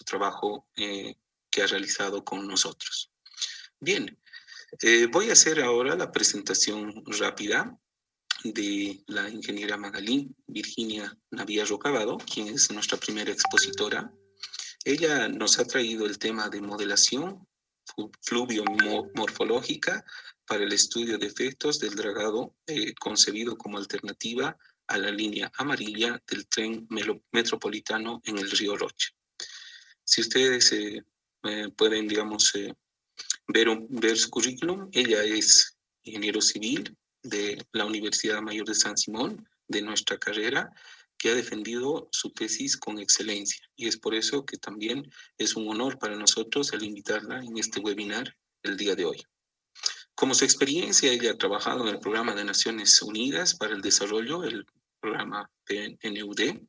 trabajo que ha realizado con nosotros. Bien, voy a hacer ahora la presentación rápida de la ingeniera Magalí Virginia Naviallo Cavado, quien es nuestra primera expositora. Ella nos ha traído el tema de modelación fluvio-morfológica para el estudio de efectos del dragado concebido como alternativa a la línea amarilla del tren metropolitano en el río Rocha. Si ustedes pueden, digamos, ver su currículum, ella es ingeniero civil de la Universidad Mayor de San Simón, de nuestra carrera, que ha defendido su tesis con excelencia. Y es por eso que también es un honor para nosotros el invitarla en este webinar el día de hoy. Como su experiencia, ella ha trabajado en el Programa de Naciones Unidas para el Desarrollo, el programa PNUD.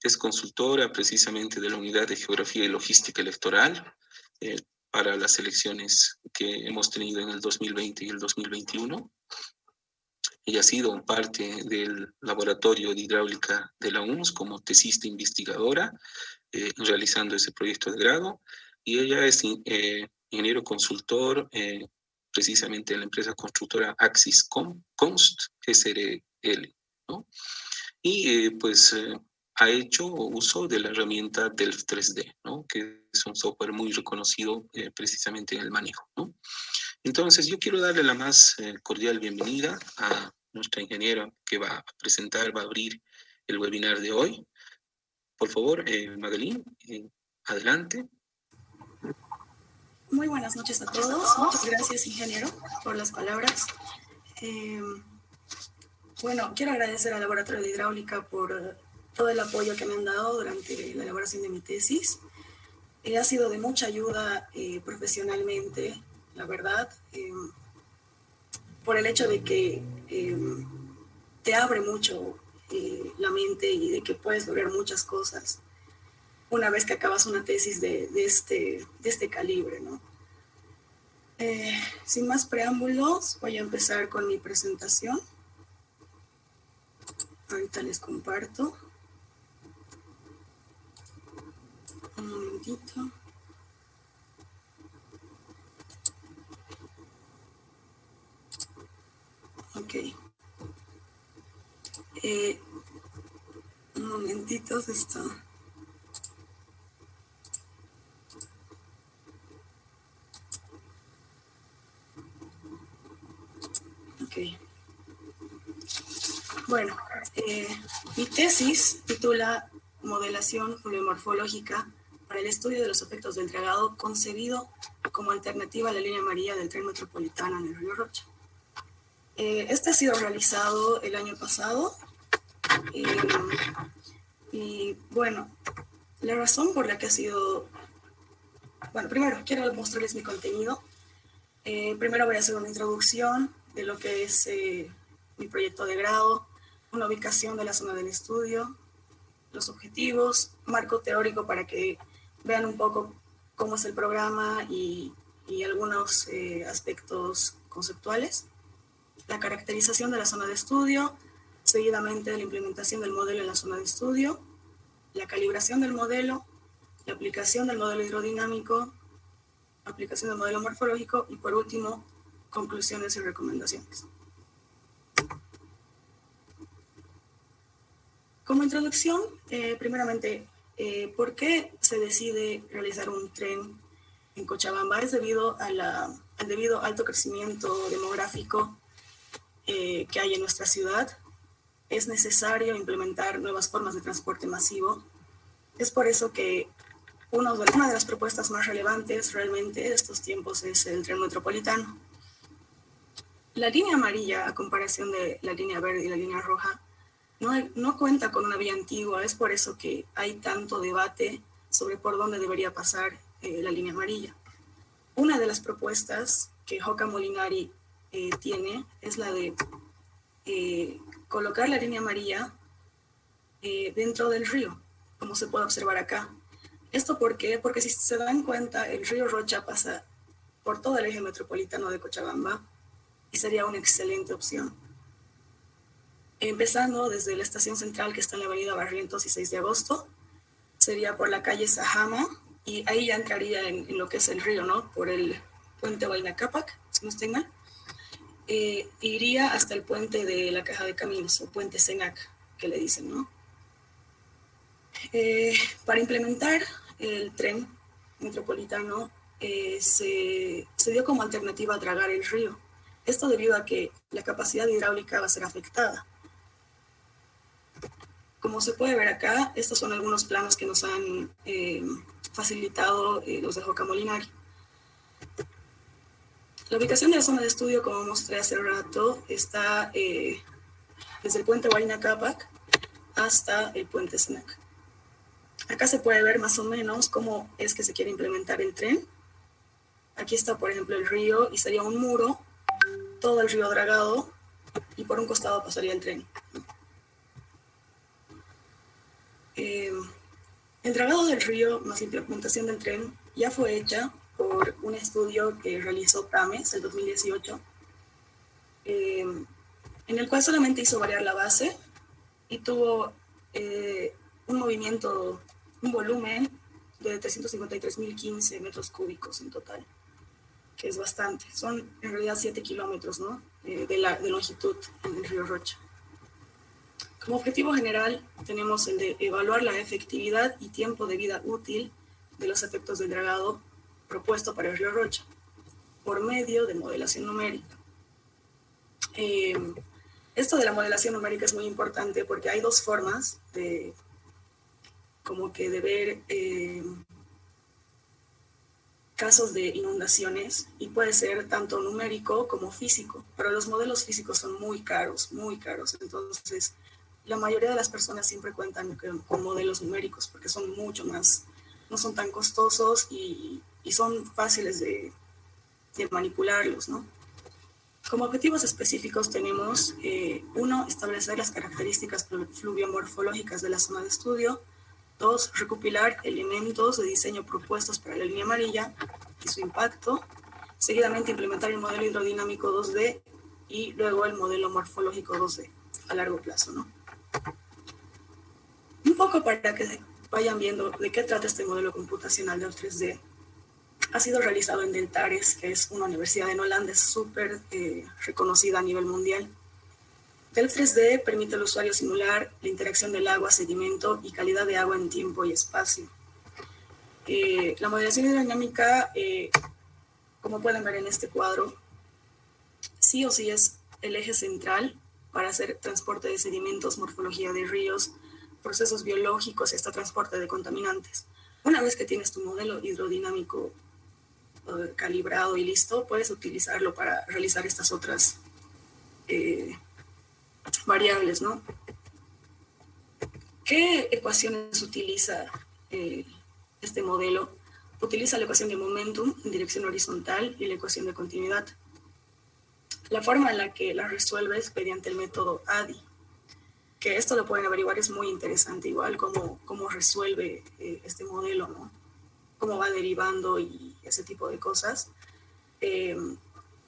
Es consultora precisamente de la Unidad de Geografía y Logística Electoral para las elecciones que hemos tenido en el 2020 y el 2021. Ella ha sido parte del Laboratorio de Hidráulica de la UNS como tesista investigadora, realizando ese proyecto de grado, y ella es ingeniero consultor precisamente en la empresa constructora Axis Const SRL, ¿no? Y ha hecho uso de la herramienta Delft 3D, ¿no? Que es un software muy reconocido precisamente en el manejo, ¿no? Entonces, yo quiero darle la más cordial bienvenida a nuestra ingeniera que va a presentar, va a abrir el webinar de hoy. Por favor, Magalí, adelante. Muy buenas noches a todos. Muchas gracias, ingeniero, por las palabras. Bueno, quiero agradecer al Laboratorio de Hidráulica por todo el apoyo que me han dado durante la elaboración de mi tesis. Ha sido de mucha ayuda profesionalmente, la verdad, por el hecho de que te abre mucho la mente y de que puedes lograr muchas cosas una vez que acabas una tesis de este calibre, ¿no? Sin más preámbulos, voy a empezar con mi presentación. Ahorita les comparto. Un momentito. Ok. Un momentito se está. Ok. Bueno, mi tesis titula Modelación fluviomorfológica para el estudio de los efectos del dragado concebido como alternativa a la línea amarilla del tren metropolitano en el río Rocha. Este ha sido realizado el año pasado y bueno, la razón por la que ha sido... Bueno, primero quiero mostrarles mi contenido. Primero voy a hacer una introducción de lo que es mi proyecto de grado, una ubicación de la zona del estudio, los objetivos, marco teórico para que vean un poco cómo es el programa y algunos aspectos conceptuales, la caracterización de la zona de estudio, seguidamente la implementación del modelo en la zona de estudio, la calibración del modelo, la aplicación del modelo hidrodinámico, aplicación del modelo morfológico y por último, conclusiones y recomendaciones. Como introducción, primeramente, ¿por qué se decide realizar un tren en Cochabamba? Es debido al debido alto crecimiento demográfico que hay en nuestra ciudad. Es necesario implementar nuevas formas de transporte masivo. Es por eso que una de las propuestas más relevantes realmente de estos tiempos es el tren metropolitano. La línea amarilla, a comparación de la línea verde y la línea roja, no cuenta con una vía antigua. Es por eso que hay tanto debate sobre por dónde debería pasar la línea amarilla. Una de las propuestas que Joca Molinari tiene es la de colocar la línea amarilla dentro del río, como se puede observar acá. ¿Esto por qué? Porque si se dan cuenta, el río Rocha pasa por todo el eje metropolitano de Cochabamba y sería una excelente opción. Empezando desde la estación central que está en la avenida Barrientos y 6 de agosto, sería por la calle Sajama y ahí ya entraría en lo que es el río, ¿no? Por el puente Huayna Cápac, si no estoy mal. Iría hasta el puente de la Caja de Caminos, o puente Senac, que le dicen, ¿no? Para implementar el tren metropolitano, se dio como alternativa a dragar el río. Esto debido a que la capacidad hidráulica va a ser afectada. Como se puede ver acá, estos son algunos planos que nos han facilitado los de Joca Molinari. La ubicación de la zona de estudio, como mostré hace rato, está desde el puente Huayna Cápac hasta el puente Senac. Acá se puede ver más o menos cómo es que se quiere implementar el tren. Aquí está, por ejemplo, el río y sería un muro, todo el río dragado, y por un costado pasaría el tren. El dragado del río más la implementación del tren ya fue hecha por un estudio que realizó TAMES en 2018, en el cual solamente hizo variar la base y tuvo un movimiento, un volumen de 353.015 metros cúbicos en total, que es bastante. Son en realidad 7 kilómetros, ¿no? de longitud en el río Rocha. Como objetivo general tenemos el de evaluar la efectividad y tiempo de vida útil de los efectos del dragado propuesto para el río Rocha por medio de modelación numérica. Esto de la modelación numérica es muy importante porque hay dos formas de ver casos de inundaciones, y puede ser tanto numérico como físico, pero los modelos físicos son muy caros, entonces la mayoría de las personas siempre cuentan con modelos numéricos porque son mucho más, no son tan costosos y son fáciles de manipularlos, ¿no? Como objetivos específicos tenemos, uno, establecer las características fluviomorfológicas de la zona de estudio. Dos, recopilar elementos de diseño propuestos para la línea amarilla y su impacto. Seguidamente, implementar el modelo hidrodinámico 2D y luego el modelo morfológico 2D a largo plazo, ¿no? Un poco para que vayan viendo de qué trata este modelo computacional del 3D. Ha sido realizado en Deltares, que es una universidad en Holanda, es súper reconocida a nivel mundial. Del 3D permite al usuario simular la interacción del agua, sedimento y calidad de agua en tiempo y espacio. La modelación hidrodinámica, como pueden ver en este cuadro, sí o sí es el eje central para hacer transporte de sedimentos, morfología de ríos, procesos biológicos y hasta transporte de contaminantes. Una vez que tienes tu modelo hidrodinámico calibrado y listo, puedes utilizarlo para realizar estas otras variables, ¿no? ¿Qué ecuaciones utiliza este modelo? Utiliza la ecuación de momentum en dirección horizontal y la ecuación de continuidad. La forma en la que la resuelves mediante el método ADI, que esto lo pueden averiguar, es muy interesante, igual cómo resuelve este modelo, ¿no? Cómo va derivando y ese tipo de cosas.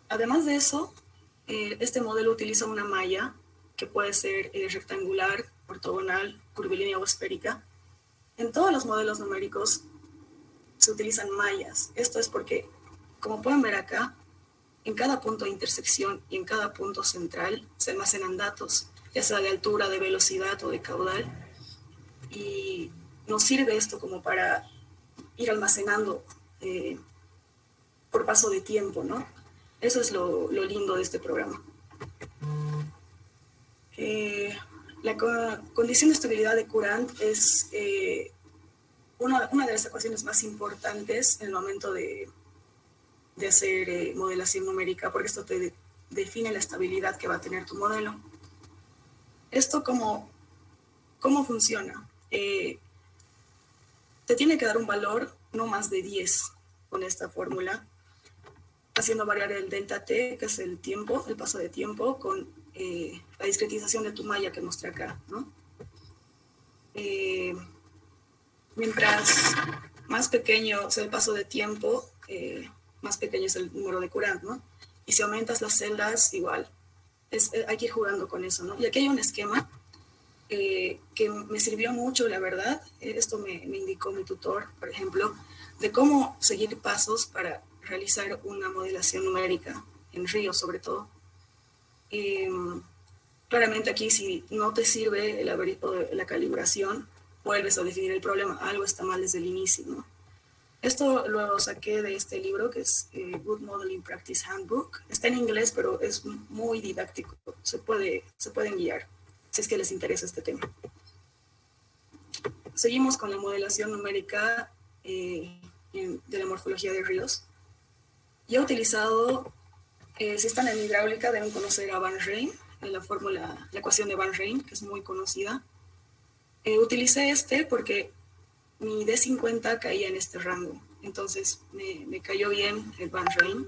Además de eso, este modelo utiliza una malla que puede ser rectangular, ortogonal, curvilínea o esférica. En todos los modelos numéricos se utilizan mallas. Esto es porque, como pueden ver acá, en cada punto de intersección y en cada punto central se almacenan datos, ya sea de altura, de velocidad o de caudal. Y nos sirve esto como para ir almacenando por paso de tiempo, ¿no? Eso es lo lindo de este programa. La condición de estabilidad de Courant es una de las ecuaciones más importantes en el momento de hacer modelación numérica, porque esto te define la estabilidad que va a tener tu modelo. ¿Esto cómo funciona? Te tiene que dar un valor no más de 10 con esta fórmula, haciendo variar el delta t, que es el tiempo, el paso de tiempo, con la discretización de tu malla que mostré acá, ¿no? Mientras más pequeño sea el paso de tiempo, más pequeño es el número de Courant, ¿no? Y si aumentas las celdas, igual. Hay que ir jugando con eso, ¿no? Y aquí hay un esquema que me sirvió mucho, la verdad. Esto me indicó mi tutor, por ejemplo, de cómo seguir pasos para realizar una modelación numérica en ríos sobre todo. Claramente aquí si no te sirve el algoritmo de la calibración, vuelves a definir el problema, algo está mal desde el inicio, ¿no? Esto lo saqué de este libro que es Good Modeling Practice Handbook. Está en inglés, pero es muy didáctico. Se pueden guiar si es que les interesa este tema. Seguimos con la modelación numérica de la morfología de ríos. Yo he utilizado, si están en hidráulica, deben conocer a Van Rijn, la fórmula, la ecuación de Van Rijn, que es muy conocida. Utilicé porque mi D50 caía en este rango, entonces me cayó bien el Van Rijn.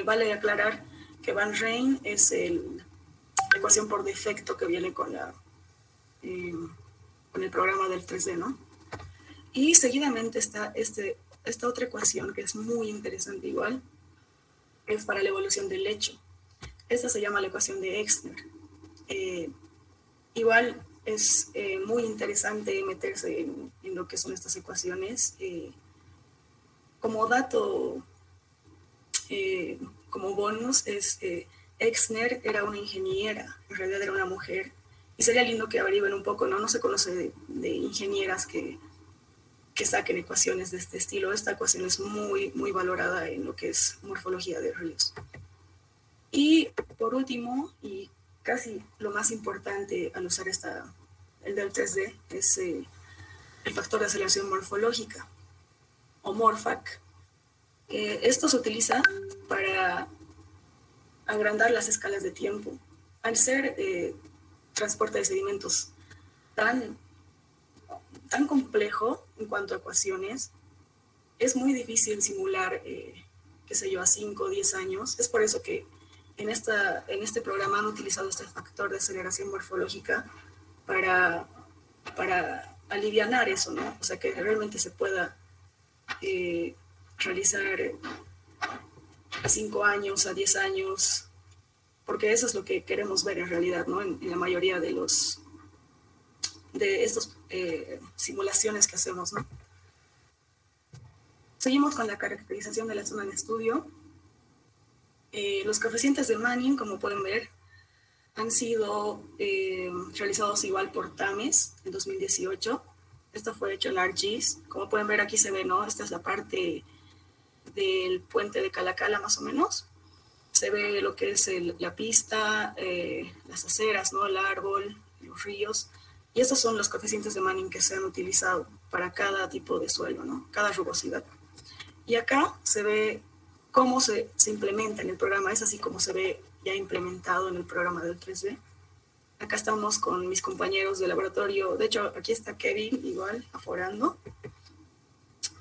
Vale aclarar que Van Rijn es la ecuación por defecto que viene con el programa del 3D, ¿no? Y seguidamente está esta otra ecuación que es muy interesante igual, es para la evolución del lecho. Esta se llama la ecuación de Exner. Igual es muy interesante meterse en lo que son estas ecuaciones. Como dato, como bonus, Exner era una ingeniera, en realidad era una mujer, y sería lindo que averigüen un poco, ¿no? No se conoce de ingenieras que saquen ecuaciones de este estilo. Esta ecuación es muy, muy valorada en lo que es morfología de ríos. Y por último, y casi lo más importante al usar el del 3D, es el factor de aceleración morfológica, o MORPHAC. Esto se utiliza para agrandar las escalas de tiempo. Al ser transporte de sedimentos tan complejo en cuanto a ecuaciones, es muy difícil simular, qué sé yo, a 5 o 10 años. Es por eso que en este programa han utilizado este factor de aceleración morfológica para alivianar eso, ¿no? O sea, que realmente se pueda realizar a 5 años, a 10 años, porque eso es lo que queremos ver en realidad, ¿no? En la mayoría de estas simulaciones que hacemos, ¿no? Seguimos con la caracterización de la zona de estudio. Los coeficientes de Manning, como pueden ver, han sido realizados igual por TAMES en 2018. Esto fue hecho en ArcGIS. Como pueden ver, aquí se ve, ¿no? Esta es la parte del puente de Calacala, más o menos. Se ve lo que es la pista, las aceras, ¿no? El árbol, los ríos. Y estos son los coeficientes de Manning que se han utilizado para cada tipo de suelo, ¿no? Cada rugosidad. Y acá se ve cómo se implementa en el programa. Es así como se ve ya implementado en el programa del 3D. Acá estamos con mis compañeros de laboratorio. De hecho, aquí está Kevin igual, aforando.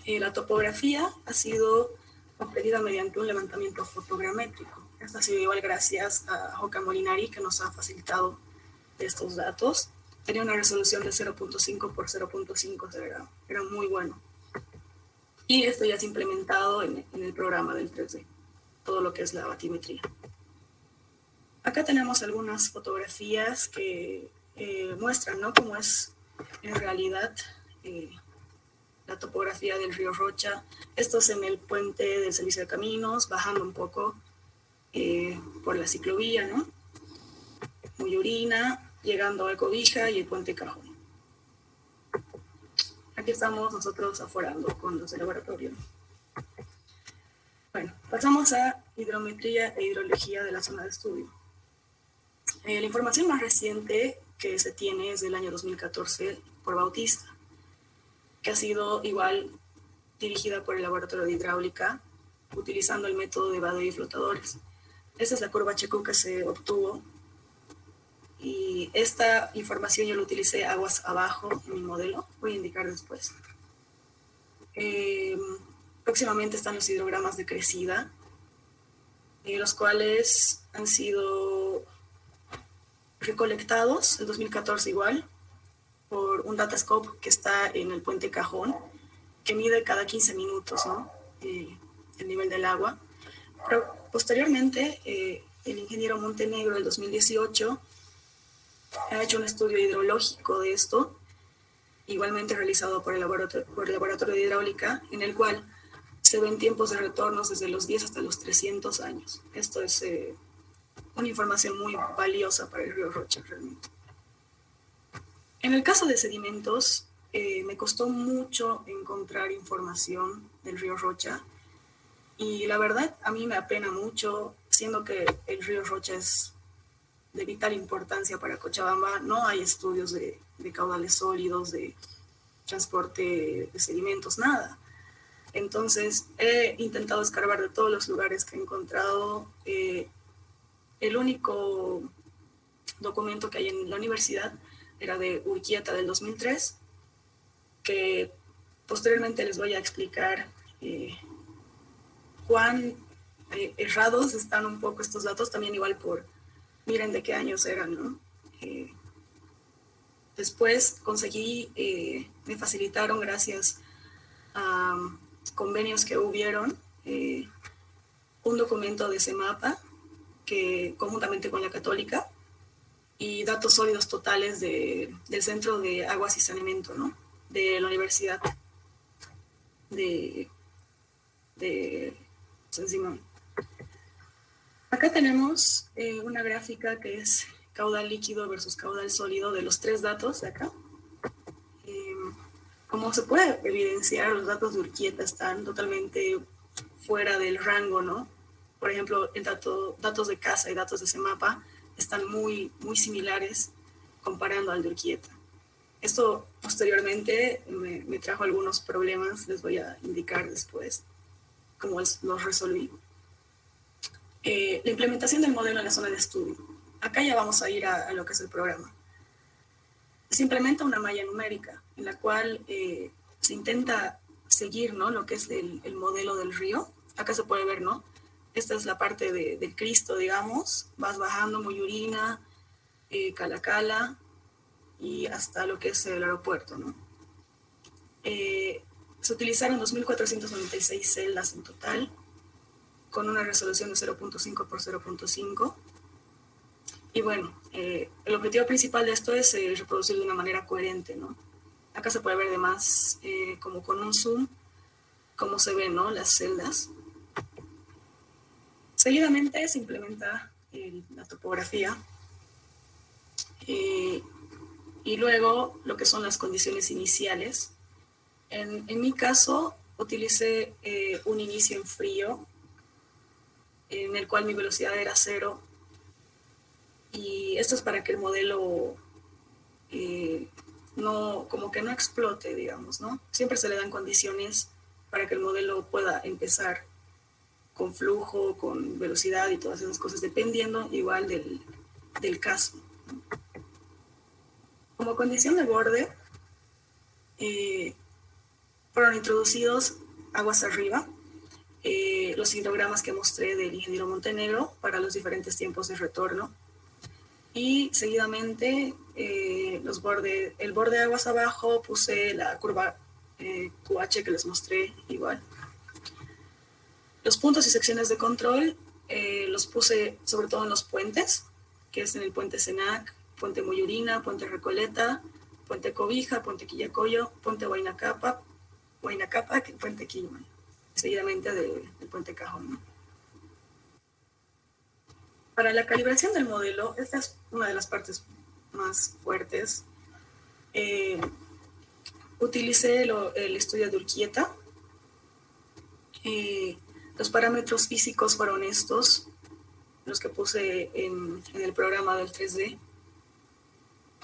La topografía ha sido obtenida mediante un levantamiento fotogramétrico. Esto ha sido igual gracias a Joca Molinari, que nos ha facilitado estos datos. Tenía una resolución de 0.5 por 0.5, era muy bueno. Y esto ya es implementado en el programa del 3D, todo lo que es la batimetría. Acá tenemos algunas fotografías que muestran, ¿no?, cómo es en realidad la topografía del río Rocha. Esto es en el puente del servicio de caminos, bajando un poco por la ciclovía, ¿no? Muyurina, llegando a Cobija y el puente Cajón. Aquí estamos nosotros aforando con los del laboratorio. Bueno, pasamos a hidrometría e hidrología de la zona de estudio. La información más reciente que se tiene es del año 2014 por Bautista, que ha sido igual dirigida por el laboratorio de hidráulica, utilizando el método de vadeo y flotadores. Esta es la curva Checo que se obtuvo. Y esta información yo la utilicé aguas abajo en mi modelo. Voy a indicar después. Próximamente están los hidrogramas de crecida, los cuales han sido recolectados en 2014 igual por un datascope que está en el puente Cajón, que mide cada 15 minutos, ¿no?, el nivel del agua. Pero posteriormente, el ingeniero Montenegro del 2018 ha hecho un estudio hidrológico de esto igualmente realizado por el laboratorio de hidráulica, en el cual se ven tiempos de retornos desde los 10 hasta los 300 años. Esto es una información muy valiosa para el río Rocha realmente. En el caso de sedimentos, me costó mucho encontrar información del río Rocha y la verdad a mí me apena mucho, siendo que el río Rocha es de vital importancia para Cochabamba. No hay estudios de caudales sólidos, de transporte de sedimentos, nada. Entonces he intentado escarbar de todos los lugares que he encontrado. El único documento que hay en la universidad era de Urquieta del 2003, que posteriormente les voy a explicar cuán errados están un poco estos datos, también igual por, miren de qué años eran, ¿no? Después conseguí, me facilitaron gracias a convenios que hubieron, un documento de CEMAPA, que conjuntamente con la Católica, y datos sólidos totales del Centro de Aguas y Saneamiento, ¿no? De la Universidad de San Simón. Acá tenemos una gráfica que es caudal líquido versus caudal sólido de los tres datos de acá. Como se puede evidenciar, los datos de Urquieta están totalmente fuera del rango, ¿no? Por ejemplo, datos de CASA y datos de CEMAPA están muy, muy similares comparando al de Urquieta. Esto posteriormente me trajo algunos problemas, les voy a indicar después cómo los resolví. La implementación del modelo en la zona de estudio. Acá ya vamos a ir a lo que es el programa. Se implementa una malla numérica en la cual se intenta seguir, ¿no?, lo que es el modelo del río. Acá se puede ver, ¿no? Esta es la parte del Cristo, digamos. Vas bajando Muyurina, Calacala y hasta lo que es el aeropuerto, ¿no? Se utilizaron 2.496 celdas en total, con una resolución de 0.5 por 0.5. Y bueno, el objetivo principal de esto es reproducir de una manera coherente, ¿no? Acá se puede ver además, como con un zoom, cómo se ven, ¿no?, las celdas. Seguidamente se implementa la topografía y luego lo que son las condiciones iniciales. En mi caso, utilicé un inicio en frío, en el cual mi velocidad era 0. Y esto es para que el modelo como que no explote, digamos, ¿no? Siempre se le dan condiciones para que el modelo pueda empezar con flujo, con velocidad y todas esas cosas, dependiendo igual del caso. Como condición de borde, fueron introducidos aguas arriba, los hidrogramas que mostré del ingeniero Montenegro para los diferentes tiempos de retorno. Y seguidamente el borde de aguas abajo puse la curva QH que les mostré igual. Los puntos y secciones de control los puse sobre todo en los puentes, que es en el puente Senac, puente Muyurina, puente Recoleta, puente Cobija, puente Quillacoyo, puente Huayna Capa, puente Quilman, seguidamente del puente Cajón, ¿no? Para la calibración del modelo, esta es una de las partes más fuertes. Utilicé el estudio de Urquieta. Los parámetros físicos fueron estos, los que puse en el programa del 3D.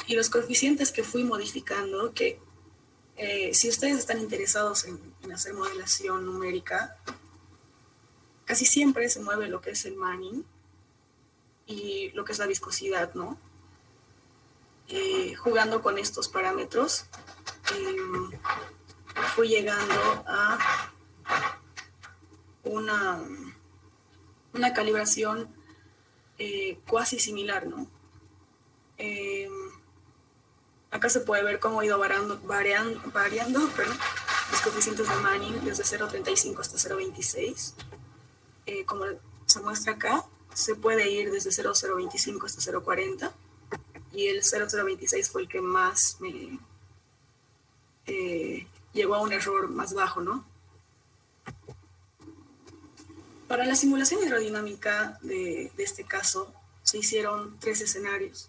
Y los coeficientes que fui modificando, que si ustedes están interesados en hacer modelación numérica, casi siempre se mueve lo que es el Manning y lo que es la viscosidad, ¿no? Jugando con estos parámetros, fui llegando a una calibración cuasi similar, ¿no? Acá se puede ver cómo ha ido variando los coeficientes de Manning desde 0.35 hasta 0.26. Como se muestra acá, se puede ir desde 0.025 hasta 0.40 y el 0.026 fue el que más llegó a un error más bajo, ¿no? Para la simulación hidrodinámica de este caso, se hicieron 3 escenarios.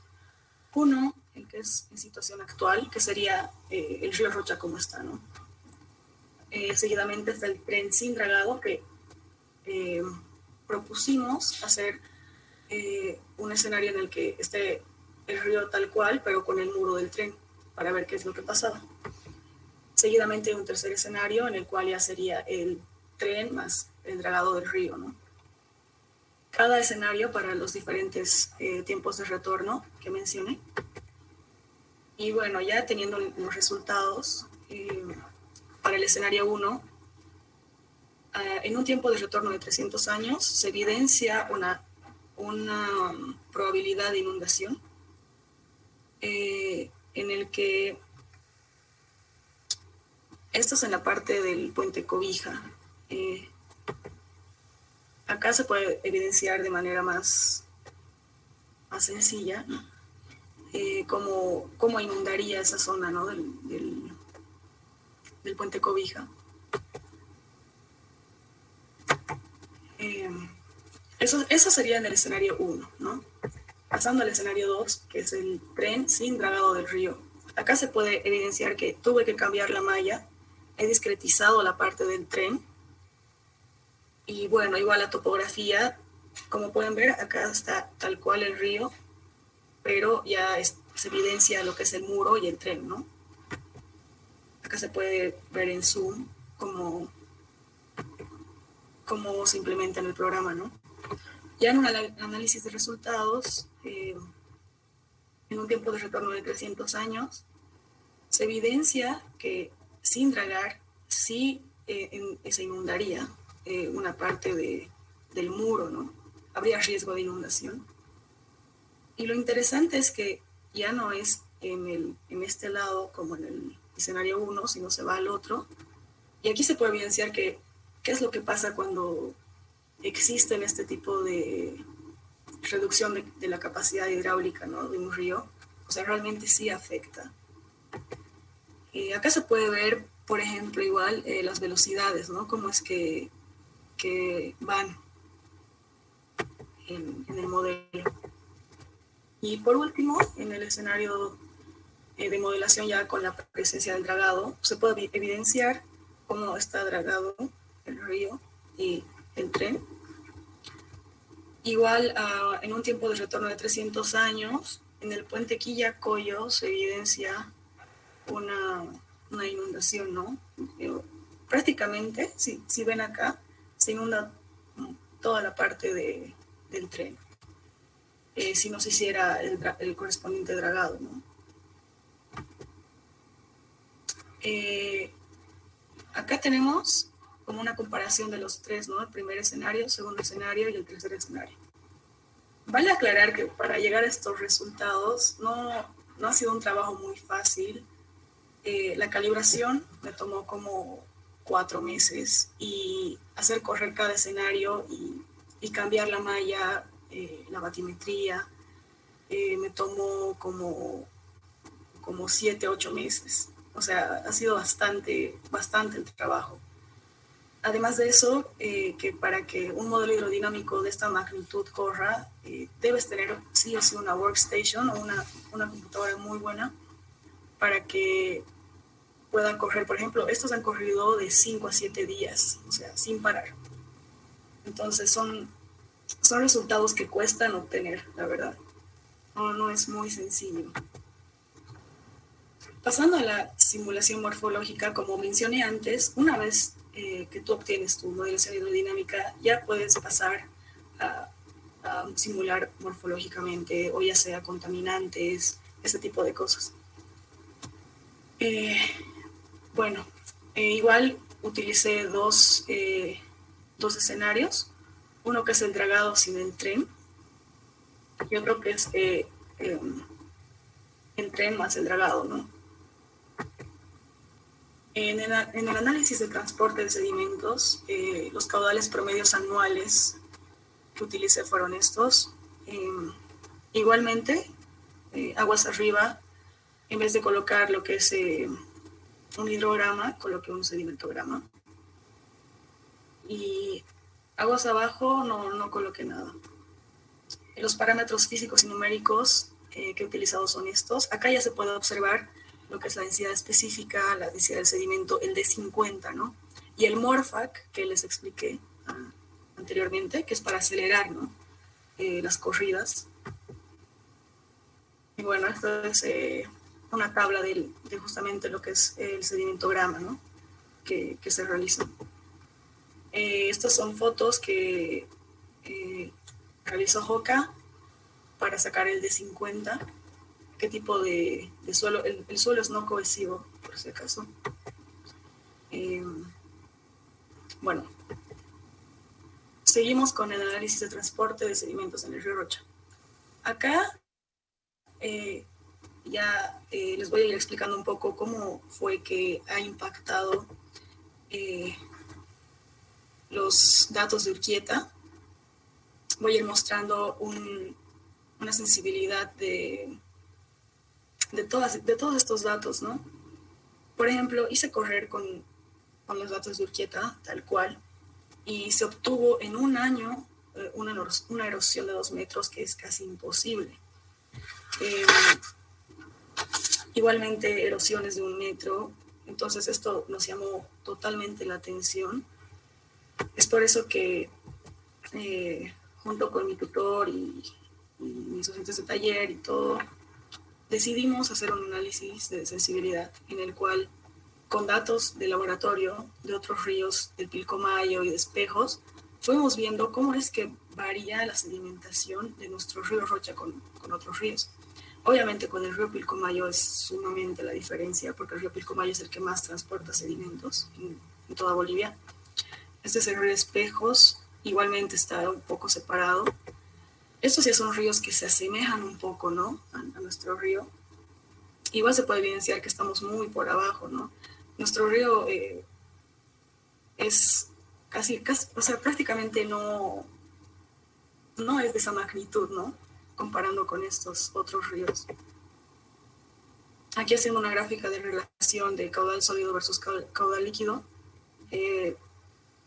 Uno, el que es en situación actual, que sería el río Rocha como está, ¿no? Seguidamente está el tren sin dragado, que propusimos hacer un escenario en el que esté el río tal cual, pero con el muro del tren, para ver qué es lo que pasaba. Seguidamente un tercer escenario en el cual ya sería el tren más el dragado del río, ¿no? Cada escenario para los diferentes tiempos de retorno que mencioné. Y bueno, ya teniendo los resultados, para el escenario 1, en un tiempo de retorno de 300 años, se evidencia una probabilidad de inundación en el que esto es en la parte del puente Cobija. Acá se puede evidenciar de manera más sencilla cómo inundaría esa zona, ¿no? del puente Cobija. Eso sería en el escenario 1, ¿no? Pasando al escenario 2, que es el tren sin dragado del río. Acá se puede evidenciar que tuve que cambiar la malla, he discretizado la parte del tren, y bueno, igual la topografía, como pueden ver, acá está tal cual el río, pero ya se evidencia lo que es el muro y el tren, ¿no? Acá se puede ver en zoom cómo se implementa en el programa, ¿no? Ya en un análisis de resultados, en un tiempo de retorno de 300 años, se evidencia que sin dragar sí se inundaría una parte del muro, ¿no? Habría riesgo de inundación. Y lo interesante es que ya no es en este lado como en el escenario 1, sino se va al otro. Y aquí se puede evidenciar qué es lo que pasa cuando existen este tipo de reducción de la capacidad hidráulica, ¿no? De un río. O sea, realmente sí afecta. Acá se puede ver, por ejemplo, igual las velocidades, ¿no? Cómo es que van en el modelo. Y por último, en el escenario de modelación ya con la presencia del dragado, se puede evidenciar cómo está dragado el río y el tren. Igual, en un tiempo de retorno de 300 años, en el puente Quillacollo se evidencia una inundación, ¿no? Prácticamente, si ven acá, se inunda toda la parte del tren. Si no se hiciera el correspondiente dragado, ¿no? Acá tenemos como una comparación de los tres, ¿no? El primer escenario, el segundo escenario y el tercer escenario. Vale aclarar que para llegar a estos resultados no ha sido un trabajo muy fácil. La calibración me tomó como 4 meses y hacer correr cada escenario y cambiar la malla, la batimetría, me tomó como 7, 8 meses. O sea, ha sido bastante el trabajo. Además de eso, que para que un modelo hidrodinámico de esta magnitud corra, debes tener sí o sí una workstation o una computadora muy buena para que puedan correr. Por ejemplo, estos han corrido de 5 a 7 días, o sea, sin parar. Entonces son resultados que cuestan obtener, la verdad. No es muy sencillo. Pasando a la simulación morfológica, como mencioné antes, una vez que tú obtienes tu modelación hidrodinámica, ya puedes pasar a simular morfológicamente, o ya sea contaminantes, ese tipo de cosas. Bueno, igual utilicé dos escenarios, uno que es el dragado sin el tren y otro que es el tren más el dragado, ¿no? En el análisis de transporte de sedimentos, los caudales promedios anuales que utilicé fueron estos. Igualmente, aguas arriba, en vez de colocar lo que es un hidrograma, coloqué un sedimentograma. Y aguas abajo no coloqué nada. Los parámetros físicos y numéricos que he utilizado son estos. Acá ya se puede observar lo que es la densidad específica, la densidad del sedimento, el D50, ¿no? Y el MORPHAC, que les expliqué anteriormente, que es para acelerar, ¿no? Las corridas. Y bueno, esto es una tabla de justamente lo que es el sedimentograma, ¿no? Que se realizó. Estas son fotos que realizó JOCA para sacar el D50. ¿Qué tipo de suelo? El suelo es no cohesivo, por si acaso. Bueno, seguimos con el análisis de transporte de sedimentos en el río Rocha. Acá les voy a ir explicando un poco cómo fue que ha impactado los datos de Urquieta. Voy a ir mostrando una sensibilidad de todos estos datos, ¿no? Por ejemplo, hice correr con los datos de Urquieta, tal cual, y se obtuvo en un año una erosión de 2 metros, que es casi imposible. Igualmente erosiones de 1 metro, entonces esto nos llamó totalmente la atención. Es por eso que junto con mi tutor y mis docentes de taller y todo, decidimos hacer un análisis de sensibilidad en el cual, con datos de laboratorio de otros ríos del Pilcomayo y de Espejos, fuimos viendo cómo es que varía la sedimentación de nuestro río Rocha con otros ríos. Obviamente con el río Pilcomayo es sumamente la diferencia, porque el río Pilcomayo es el que más transporta sedimentos en toda Bolivia. Este es el río Espejos, igualmente está un poco separado. Estos sí son ríos que se asemejan un poco, ¿no? a nuestro río. Igual se puede evidenciar que estamos muy por abajo, ¿no? Nuestro río es casi, o sea, prácticamente no es de esa magnitud, ¿no? Comparando con estos otros ríos. Aquí haciendo una gráfica de relación de caudal sólido versus caudal líquido,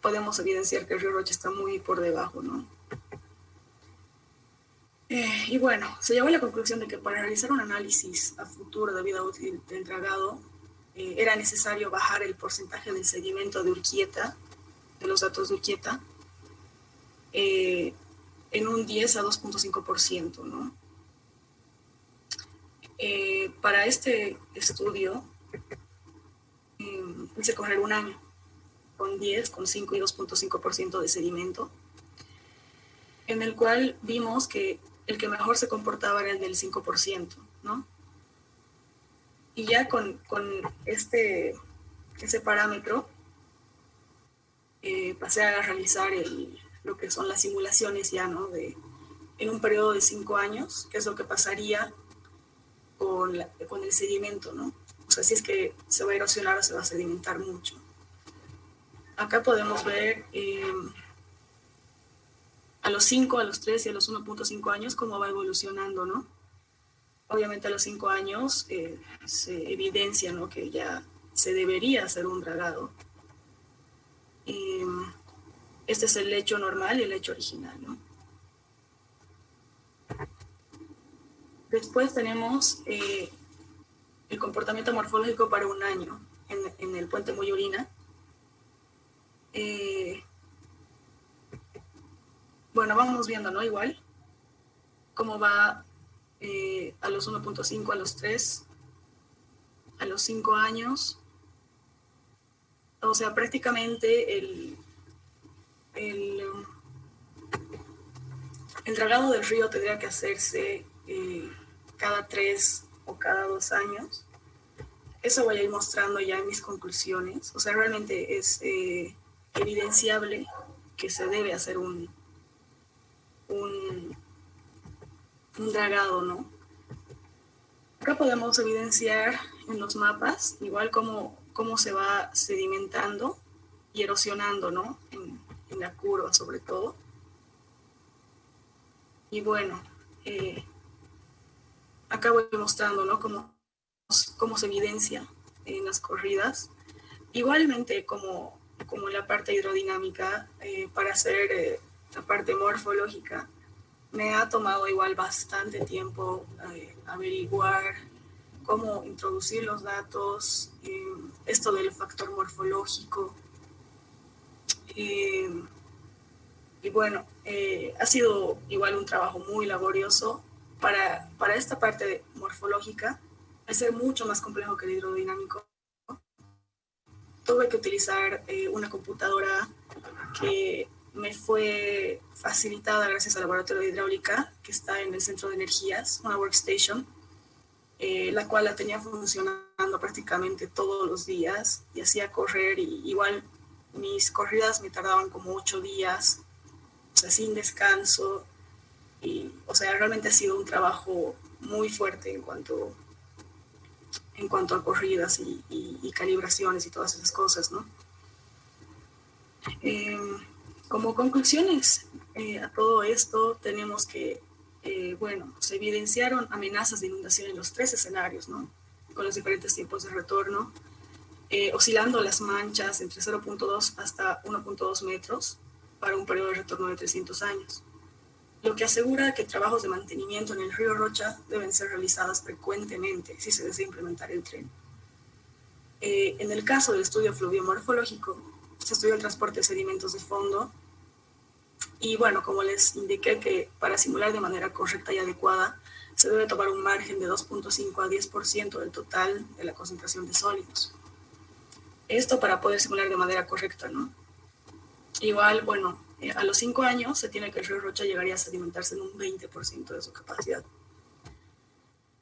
podemos evidenciar que el río Rocha está muy por debajo, ¿no? Y bueno, se llegó a la conclusión de que para realizar un análisis a futuro de vida útil del dragado, era necesario bajar el porcentaje del sedimento de Urquieta, de los datos de Urquieta, en un 10 a 2.5%, ¿no? Para este estudio, hice correr un año, con 10, con 5 y 2.5% de sedimento, en el cual vimos que el que mejor se comportaba era el del 5%, ¿no? Y ya con ese parámetro, pasé a realizar lo que son las simulaciones ya, ¿no? En un periodo de 5 años, qué es lo que pasaría con el sedimento, ¿no? O sea, si es que se va a erosionar o se va a sedimentar mucho. Acá podemos ver a los 5, a los 3 y a los 1.5 años cómo va evolucionando, ¿no? Obviamente a los 5 años se evidencia, ¿no? Que ya se debería hacer un dragado. Este es el lecho normal y el lecho original, ¿no? Después tenemos el comportamiento morfológico para un año en el puente Moyorina. Bueno, vamos viendo, ¿no? Igual, cómo va a los 1.5, a los 3, a los 5 años. O sea, prácticamente el dragado del río tendría que hacerse cada 3 o cada 2 años. Eso voy a ir mostrando ya en mis conclusiones. O sea, realmente es evidenciable que se debe hacer un dragado, ¿no? Acá podemos evidenciar en los mapas, igual cómo se va sedimentando y erosionando, ¿no? En la curva, sobre todo. Y bueno, acá voy mostrando, ¿no? Cómo se evidencia en las corridas. Igualmente, como la parte hidrodinámica, para hacer la parte morfológica, me ha tomado igual bastante tiempo averiguar cómo introducir los datos, esto del factor morfológico. Y bueno, ha sido igual un trabajo muy laborioso. Para esta parte morfológica, al ser mucho más complejo que el hidrodinámico, tuve que utilizar una computadora que me fue facilitada gracias al laboratorio de hidráulica que está en el centro de energías, una workstation, la cual la tenía funcionando prácticamente todos los días y hacía correr, y igual mis corridas me tardaban como 8 días, o sea, sin descanso, y, o sea, realmente ha sido un trabajo muy fuerte en cuanto a corridas y calibraciones y todas esas cosas, ¿no? Como conclusiones a todo esto, tenemos que, bueno, se evidenciaron amenazas de inundación en los 3 escenarios, ¿no? Con los diferentes tiempos de retorno, oscilando las manchas entre 0.2 hasta 1.2 metros para un periodo de retorno de 300 años, lo que asegura que trabajos de mantenimiento en el río Rocha deben ser realizados frecuentemente si se desea implementar el tren. En el caso del estudio fluviomorfológico, se estudió el transporte de sedimentos de fondo y bueno, como les indiqué, que para simular de manera correcta y adecuada se debe tomar un margen de 2.5 a 10% del total de la concentración de sólidos. Esto para poder simular de manera correcta, ¿no? Igual, bueno, a los 5 años se tiene que el río Rocha llegaría a sedimentarse en un 20% de su capacidad.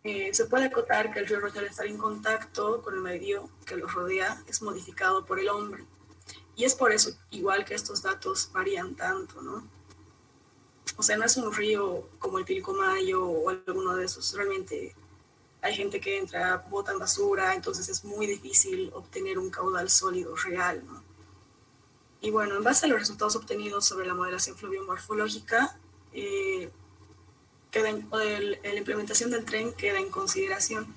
Se puede acotar que el río Rocha, al estar en contacto con el medio que lo rodea, es modificado por el hombre. Y es por eso, igual, que estos datos varían tanto, ¿no? O sea, no es un río como el Pilcomayo o alguno de esos. Realmente hay gente que entra, botan basura, entonces es muy difícil obtener un caudal sólido real, ¿no? Y bueno, en base a los resultados obtenidos sobre la modelación fluviomorfológica, la implementación del tren queda en consideración.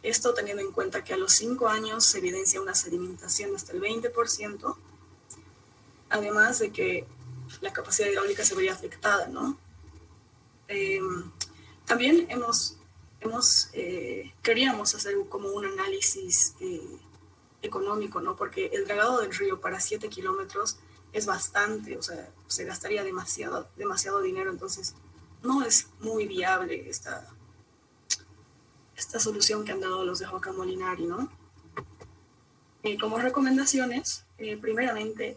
Esto teniendo en cuenta que a los 5 años se evidencia una sedimentación hasta el 20%, además de que la capacidad hidráulica se vería afectada, ¿no? También queríamos hacer como un análisis económico, ¿no? Porque el dragado del río para 7 kilómetros es bastante, o sea, se gastaría demasiado dinero, entonces no es muy viable esta solución que han dado los de Joaquín Molinari, ¿no? Como recomendaciones, primeramente,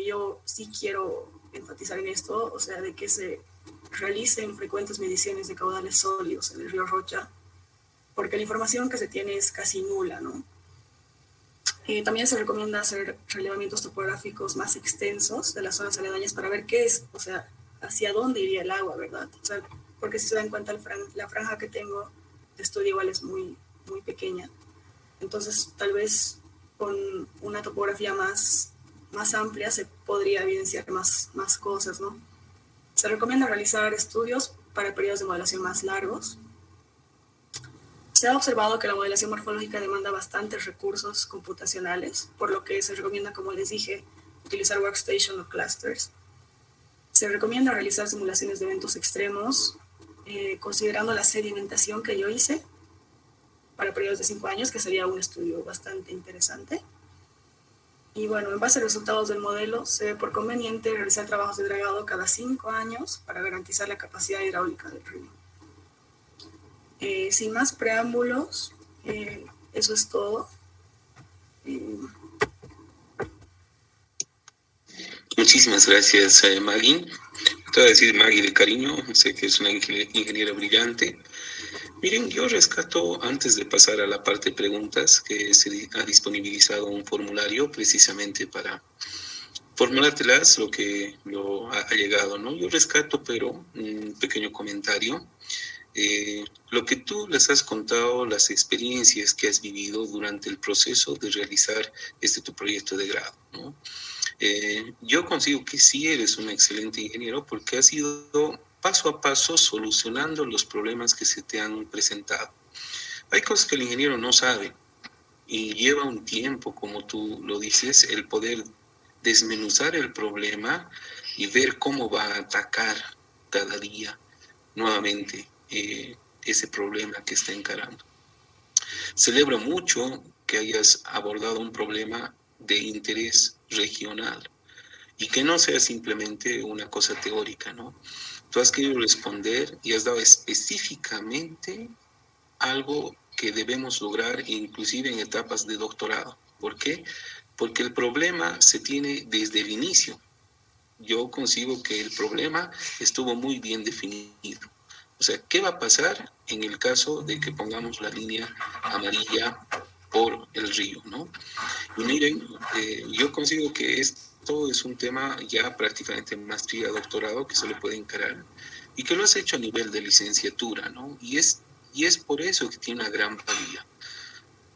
yo sí quiero enfatizar en esto, o sea, de que se realicen frecuentes mediciones de caudales sólidos en el río Rocha, porque la información que se tiene es casi nula, ¿no? También se recomienda hacer relevamientos topográficos más extensos de las zonas aledañas para ver qué es, o sea, hacia dónde iría el agua, ¿verdad? O sea, porque si se dan cuenta, la franja que tengo de estudio igual es muy, muy pequeña. Entonces, tal vez con una topografía más amplia se podría evidenciar más cosas, ¿no? Se recomienda realizar estudios para periodos de modelación más largos. Se ha observado que la modelación morfológica demanda bastantes recursos computacionales, por lo que se recomienda, como les dije, utilizar workstation o clusters. Se recomienda realizar simulaciones de eventos extremos, considerando la sedimentación que yo hice para periodos de 5 años, que sería un estudio bastante interesante. Y bueno, en base a los resultados del modelo, se ve por conveniente realizar trabajos de dragado cada 5 años para garantizar la capacidad hidráulica del río. Sin más preámbulos, eso es todo. Muchísimas gracias, Maggie. Te voy a decir Maggie de cariño, sé que es una ingeniera brillante. Miren, yo rescato, antes de pasar a la parte de preguntas, que se ha disponibilizado un formulario precisamente para formulártelas lo que ha llegado, ¿no? Yo rescato, pero un pequeño comentario. Lo que tú les has contado, las experiencias que has vivido durante el proceso de realizar tu proyecto de grado, ¿no? Yo consigo que sí eres un excelente ingeniero porque has ido paso a paso solucionando los problemas que se te han presentado. Hay cosas que el ingeniero no sabe, y lleva un tiempo, como tú lo dices, el poder desmenuzar el problema y ver cómo va a atacar cada día nuevamente ese problema que está encarando. Celebro mucho que hayas abordado un problema de interés regional y que no sea simplemente una cosa teórica, ¿no? Tú has querido responder y has dado específicamente algo que debemos lograr inclusive en etapas de doctorado. ¿Por qué? Porque el problema se tiene desde el inicio. Yo consigo que el problema estuvo muy bien definido. O sea, ¿qué va a pasar en el caso de que pongamos la línea amarilla por el río, ¿no? Y miren, yo consigo que esto es un tema ya prácticamente maestría, doctorado, que se lo puede encarar y que lo has hecho a nivel de licenciatura, ¿no? Y es por eso que tiene una gran valía.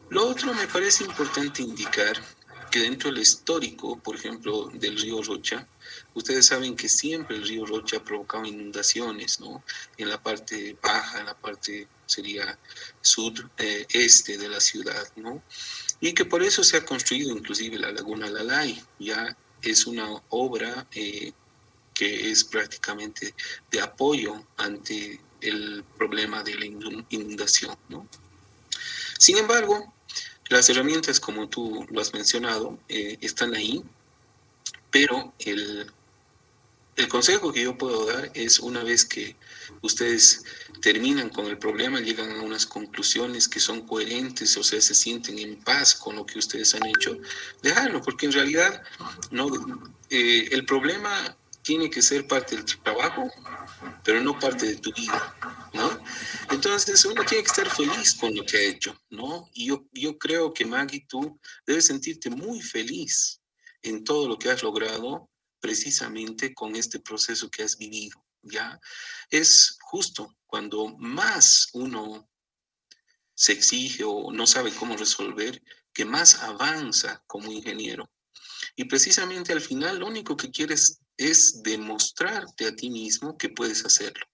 Lo otro me parece importante indicar que dentro del histórico, por ejemplo, del río Rocha, ustedes saben que siempre el río Rocha ha provocado inundaciones, ¿no? En la parte baja, en la parte sería este de la ciudad, ¿no? Y que por eso se ha construido inclusive la Laguna Lalay, ya es una obra que es prácticamente de apoyo ante el problema de la inundación, ¿no? Sin embargo, las herramientas, como tú lo has mencionado, están ahí, pero el consejo que yo puedo dar es una vez que ustedes terminan con el problema, llegan a unas conclusiones que son coherentes, o sea, se sienten en paz con lo que ustedes han hecho, dejarlo, porque en realidad no, el problema tiene que ser parte del trabajo, pero no parte de tu vida, ¿no? Entonces uno tiene que estar feliz con lo que ha hecho, ¿no? Y yo creo que Maggie, tú debes sentirte muy feliz en todo lo que has logrado precisamente con este proceso que has vivido, ¿ya? Es justo cuando más uno se exige o no sabe cómo resolver, que más avanza como ingeniero. Y precisamente al final lo único que quieres es demostrarte a ti mismo que puedes hacerlo.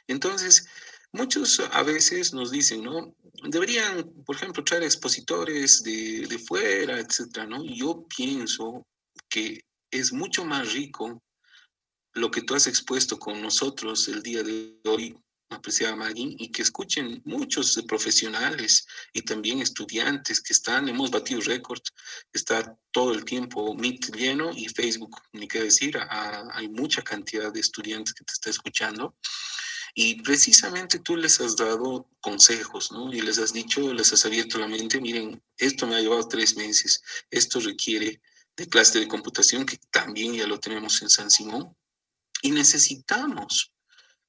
Entonces, muchos a veces nos dicen, ¿no? Deberían, por ejemplo, traer expositores de fuera, etcétera, ¿no? Y yo pienso que es mucho más rico lo que tú has expuesto con nosotros el día de hoy, apreciada Maggie, y que escuchen muchos profesionales y también estudiantes que están, hemos batido récord, está todo el tiempo Meet lleno y Facebook, ni qué decir, hay mucha cantidad de estudiantes que te está escuchando. Y precisamente tú les has dado consejos, ¿no? Y les has dicho, les has abierto la mente, miren, esto me ha llevado 3 meses, esto requiere de clase de computación, que también ya lo tenemos en San Simón, y necesitamos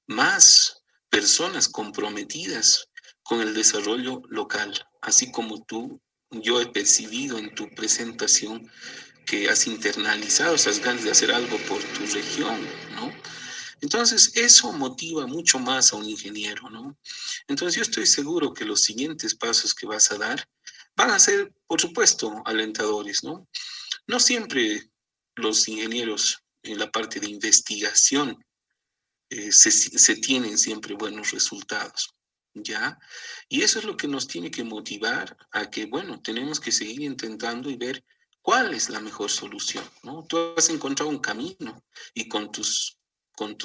más personas comprometidas con el desarrollo local, así como tú, yo he percibido en tu presentación que has internalizado esas ganas de hacer algo por tu región, ¿no? Entonces, eso motiva mucho más a un ingeniero, ¿no? Entonces, yo estoy seguro que los siguientes pasos que vas a dar van a ser, por supuesto, alentadores, ¿no? No siempre los ingenieros en la parte de investigación se tienen siempre buenos resultados, ¿ya? Y eso es lo que nos tiene que motivar a que, bueno, tenemos que seguir intentando y ver cuál es la mejor solución, ¿no? Tú has encontrado un camino y con tus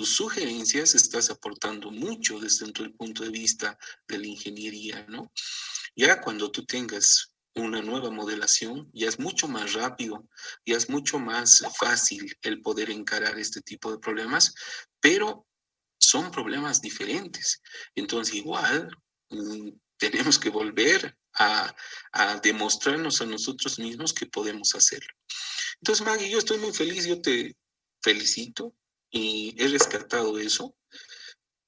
sugerencias estás aportando mucho desde el punto de vista de la ingeniería, ¿no? Ya cuando tú tengas una nueva modelación, ya es mucho más rápido, ya es mucho más fácil el poder encarar este tipo de problemas, pero son problemas diferentes. Entonces, igual, tenemos que volver a demostrarnos a nosotros mismos que podemos hacerlo. Entonces, Maggie, yo estoy muy feliz, yo te felicito y he rescatado eso.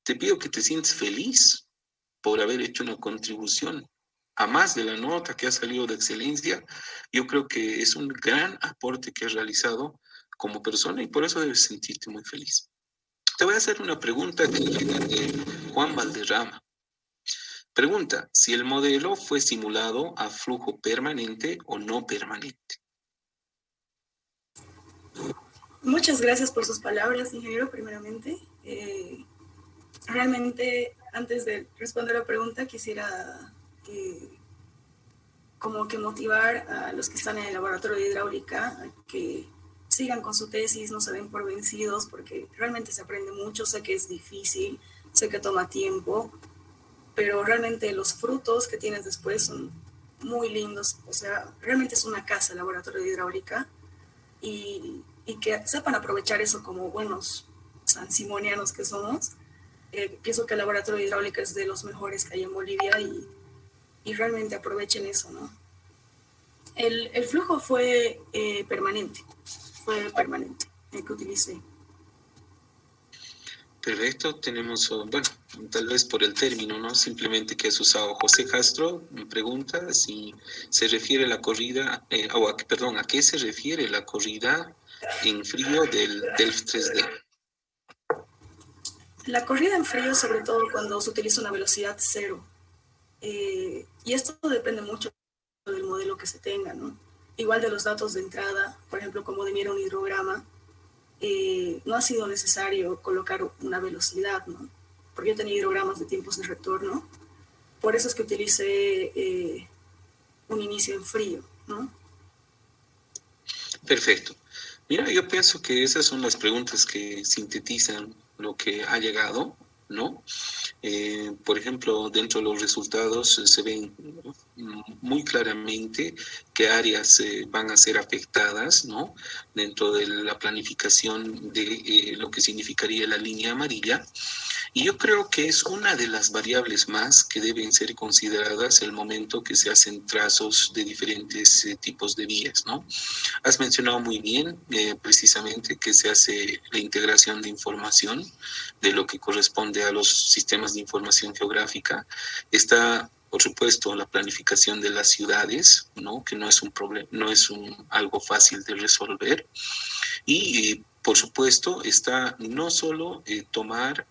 Te pido que te sientes feliz por haber hecho una contribución a más de la nota que ha salido de excelencia. Yo creo que es un gran aporte que has realizado como persona y por eso debes sentirte muy feliz. Te voy a hacer una pregunta que viene de Juan Valderrama. Pregunta, si el modelo fue simulado a flujo permanente o no permanente. Muchas gracias por sus palabras, ingeniero, primeramente. Realmente, antes de responder la pregunta, quisiera como que motivar a los que están en el laboratorio de hidráulica a que sigan con su tesis, no se den por vencidos, porque realmente se aprende mucho. Sé que es difícil, sé que toma tiempo, pero realmente los frutos que tienes después son muy lindos. O sea, realmente es una casa el laboratorio de hidráulica, y que sepan aprovechar eso como buenos sansimonianos que somos. Pienso que el laboratorio de hidráulica es de los mejores que hay en Bolivia, y realmente aprovechen eso, ¿no? El flujo fue permanente, el que utilicé. Perfecto, tenemos, bueno, tal vez por el término, ¿no? Simplemente que has usado. José Castro me pregunta si se refiere a la corrida, perdón, ¿a qué se refiere la corrida en frío del Delft 3D? La corrida en frío, sobre todo cuando se utiliza una velocidad cero. Y esto depende mucho del modelo que se tenga, ¿no? Igual de los datos de entrada, por ejemplo, como debiera un hidrograma, no ha sido necesario colocar una velocidad, ¿no? Porque yo tenía hidrogramas de tiempos de retorno. Por eso es que utilicé un inicio en frío, ¿no? Perfecto. Mira, yo pienso que esas son las preguntas que sintetizan lo que ha llegado, ¿no? Por ejemplo, dentro de los resultados se ven muy claramente qué áreas van a ser afectadas, ¿no? Dentro de la planificación de lo que significaría la línea amarilla. Y yo creo que es una de las variables más que deben ser consideradas el momento que se hacen trazos de diferentes tipos de vías, ¿no? Has mencionado muy bien precisamente que se hace la integración de información de lo que corresponde a los sistemas de información geográfica. Está, por supuesto, la planificación de las ciudades, ¿no? Que no es un problema, no es algo fácil de resolver. Y, por supuesto, está no solo tomar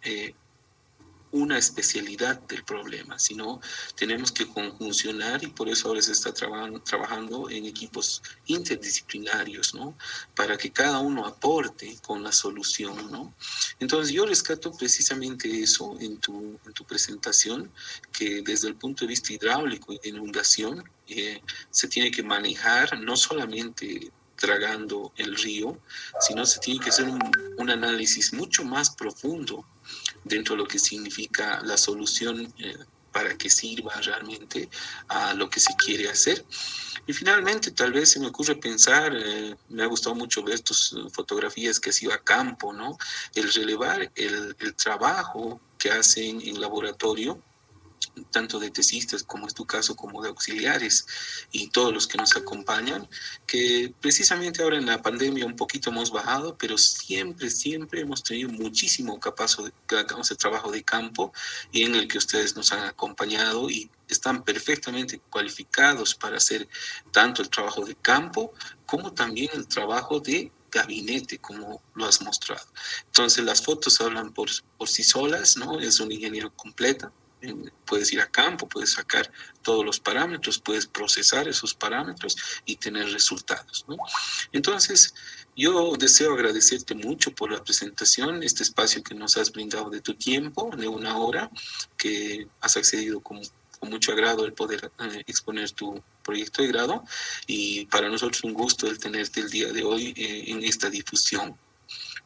una especialidad del problema, sino tenemos que conjuncionar, y por eso ahora se está trabajando en equipos interdisciplinarios, ¿no? Para que cada uno aporte con la solución, ¿no? Entonces yo rescato precisamente eso en tu presentación, que desde el punto de vista hidráulico y de inundación se tiene que manejar no solamente tragando el río, sino se tiene que hacer un análisis mucho más profundo dentro de lo que significa la solución para que sirva realmente a lo que se quiere hacer. Y finalmente, tal vez se me ocurre pensar, me ha gustado mucho ver tus fotografías que has ido a campo, ¿no? El relevar el trabajo que hacen en laboratorio, tanto de tesistas como es tu caso, como de auxiliares y todos los que nos acompañan, que precisamente ahora en la pandemia un poquito hemos bajado, pero siempre hemos tenido muchísimo trabajo de campo, y en el que ustedes nos han acompañado y están perfectamente cualificados para hacer tanto el trabajo de campo como también el trabajo de gabinete, como lo has mostrado. Entonces las fotos hablan por sí solas, ¿no? Es un ingeniero completo. Puedes ir a campo, puedes sacar todos los parámetros, puedes procesar esos parámetros y tener resultados, ¿no? Entonces, yo deseo agradecerte mucho por la presentación, este espacio que nos has brindado de tu tiempo, de una hora, que has accedido con mucho agrado el poder exponer tu proyecto de grado, y para nosotros un gusto el tenerte el día de hoy en esta difusión.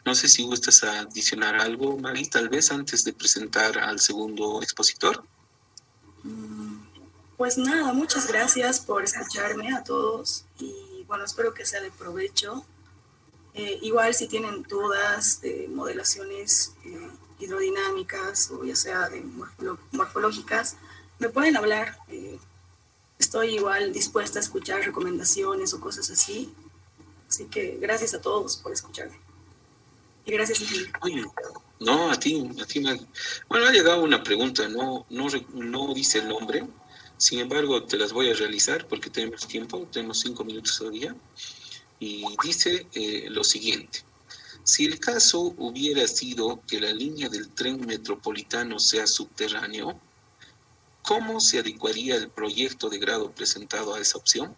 No sé si gustas adicionar algo, Maggie, tal vez antes de presentar al segundo expositor. Pues nada, muchas gracias por escucharme a todos, y bueno, espero que sea de provecho. Igual si tienen dudas de modelaciones hidrodinámicas, o ya sea de morfológicas, me pueden hablar. Estoy igual dispuesta a escuchar recomendaciones o cosas así. Así que gracias a todos por escucharme. Y gracias, Ingrid. Oye, no, a ti, Maggie. Bueno, ha llegado una pregunta, no dice el nombre, sin embargo te las voy a realizar porque tenemos tiempo, tenemos 5 minutos todavía, y dice lo siguiente. Si el caso hubiera sido que la línea del tren metropolitano sea subterráneo, ¿cómo se adecuaría el proyecto de grado presentado a esa opción?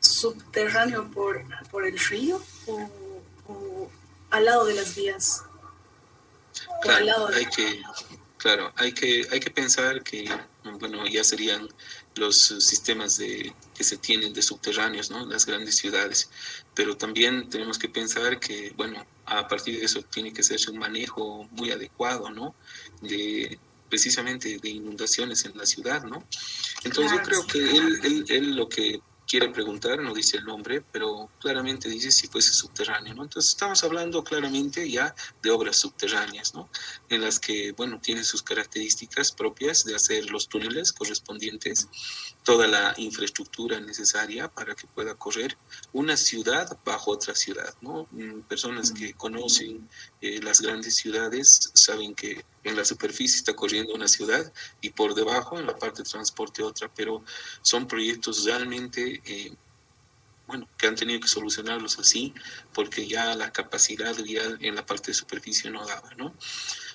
¿Subterráneo por el río o al lado de las vías? Claro, hay que pensar que bueno, ya serían los sistemas que se tienen de subterráneos, ¿no? Las grandes ciudades. Pero también tenemos que pensar que, bueno, a partir de eso tiene que hacerse un manejo muy adecuado, ¿no? Precisamente de inundaciones en la ciudad, ¿no? Entonces yo Claro, creo sí. que él lo que quiere preguntar, no dice el nombre, pero claramente dice si fuese subterráneo, ¿no? Entonces estamos hablando claramente ya de obras subterráneas, ¿no? En las que, bueno, tienen sus características propias de hacer los túneles correspondientes, toda la infraestructura necesaria para que pueda correr una ciudad bajo otra ciudad, ¿no? Personas que conocen las grandes ciudades saben que en la superficie está corriendo una ciudad y por debajo, en la parte de transporte, otra, pero son proyectos realmente, bueno, que han tenido que solucionarlos así, porque ya la capacidad vial en la parte de superficie no daba, ¿no?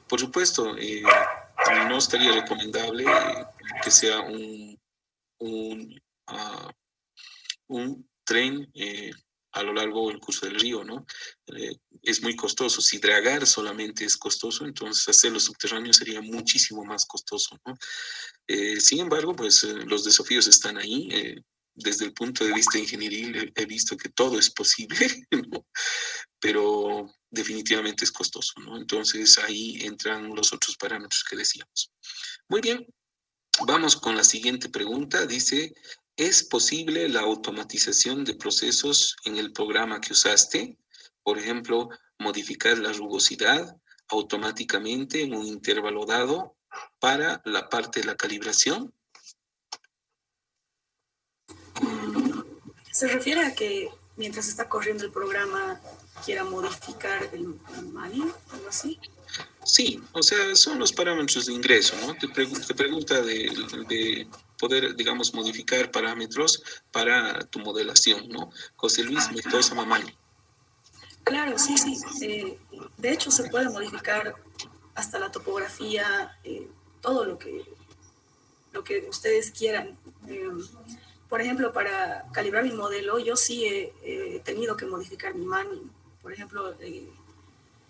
Por supuesto, no estaría recomendable que sea un, uh, un tren a lo largo del curso del río, ¿no? Es muy costoso. Si dragar solamente es costoso, entonces hacerlo subterráneo sería muchísimo más costoso, ¿no? Sin embargo, pues los desafíos están ahí. Desde el punto de vista ingenieril he visto que todo es posible, ¿no? Pero definitivamente es costoso, ¿no? Entonces ahí entran los otros parámetros que decíamos. Muy bien, vamos con la siguiente pregunta. Dice, ¿es posible la automatización de procesos en el programa que usaste? Por ejemplo, modificar la rugosidad automáticamente en un intervalo dado para la parte de la calibración. Se refiere a que mientras está corriendo el programa quiera modificar el manual, algo así. Sí, o sea, son los parámetros de ingreso, ¿no? Te pregunta de poder, digamos, modificar parámetros para tu modelación, ¿no? José Luis Mendoza Mamani. Claro, sí, sí. De hecho, se puede modificar hasta la topografía, todo lo que ustedes quieran. Por ejemplo, para calibrar mi modelo, yo sí he tenido que modificar mi manual. Por ejemplo,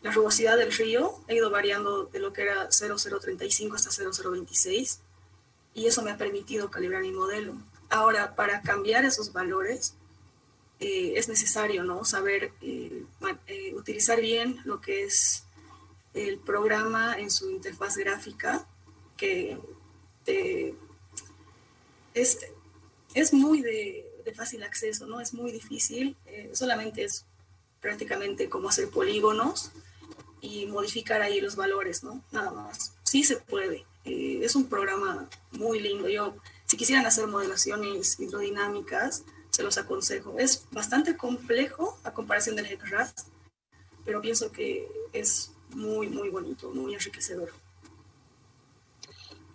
la rugosidad del río ha ido variando de lo que era 0,035 hasta 0,026 y eso me ha permitido calibrar mi modelo. Ahora, para cambiar esos valores, es necesario, ¿no? Saber utilizar bien lo que es el programa en su interfaz gráfica, que te, es, es muy de fácil acceso, ¿no? Es muy difícil, solamente es prácticamente como hacer polígonos y modificar ahí los valores, ¿no? Nada más. Sí se puede. Es un programa muy lindo. Yo, si quisieran hacer modelaciones hidrodinámicas, se los aconsejo. Es bastante complejo a comparación del HEC-RAS, pero pienso que es muy, muy bonito, muy enriquecedor.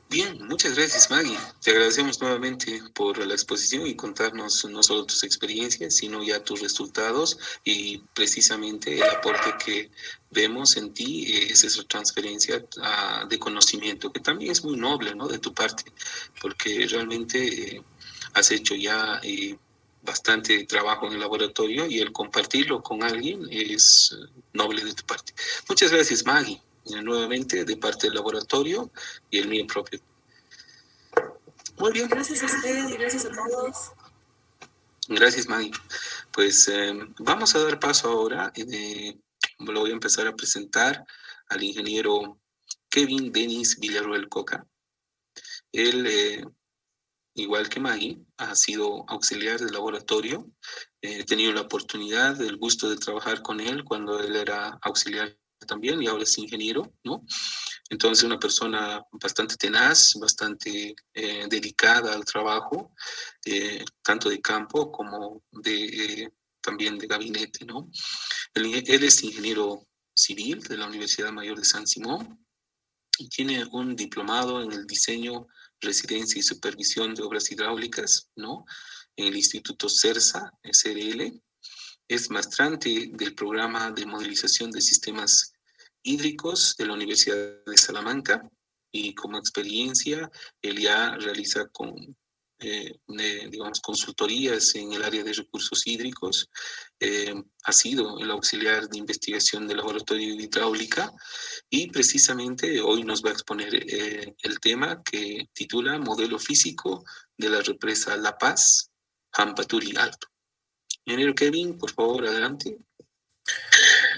Bien, muchas gracias, Maggie. Te agradecemos nuevamente por la exposición y contarnos no solo tus experiencias, sino ya tus resultados y precisamente el aporte que vemos en ti es esa transferencia de conocimiento, que también es muy noble, ¿no? De tu parte, porque realmente has hecho ya bastante trabajo en el laboratorio y el compartirlo con alguien es noble de tu parte. Muchas gracias, Maggie. Nuevamente de parte del laboratorio y el mío propio. Muy bien. Gracias a ustedes y gracias a todos. Gracias, Maggie. Pues vamos a dar paso ahora. Lo voy a empezar a presentar al ingeniero Kevin Denis Villarroel Coca. Él, igual que Maggie, ha sido auxiliar de laboratorio. He tenido la oportunidad, el gusto de trabajar con él cuando él era auxiliar también y ahora es ingeniero, ¿no? Entonces, una persona bastante tenaz, bastante dedicada al trabajo, tanto de campo como también de gabinete, ¿no? Él es ingeniero civil de la Universidad Mayor de San Simón y tiene un diplomado en el diseño, residencia y supervisión de obras hidráulicas, ¿no? En el Instituto CERSA, SRL. Es maestrante del programa de modelización de sistemas hídricos de la Universidad de Salamanca y como experiencia él ya realiza con digamos, consultorías en el área de recursos hídricos. Ha sido el auxiliar de investigación del Laboratorio de Hidráulica y precisamente hoy nos va a exponer el tema que titula Modelo físico de la represa La Paz, Hampaturi Alto. Ingeniero Kevin, por favor, adelante.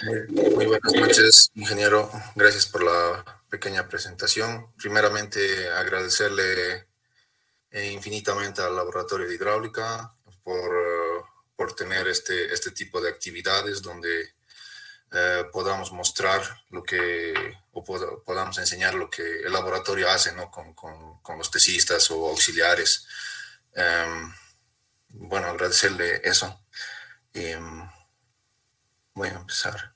Muy buenas noches, ingeniero. Gracias por la pequeña presentación. Primeramente, agradecerle infinitamente al Laboratorio de Hidráulica por tener este tipo de actividades donde podamos mostrar podamos enseñar lo que el laboratorio hace, ¿no? con los tesistas o auxiliares. Bueno, agradecerle eso. Voy a empezar.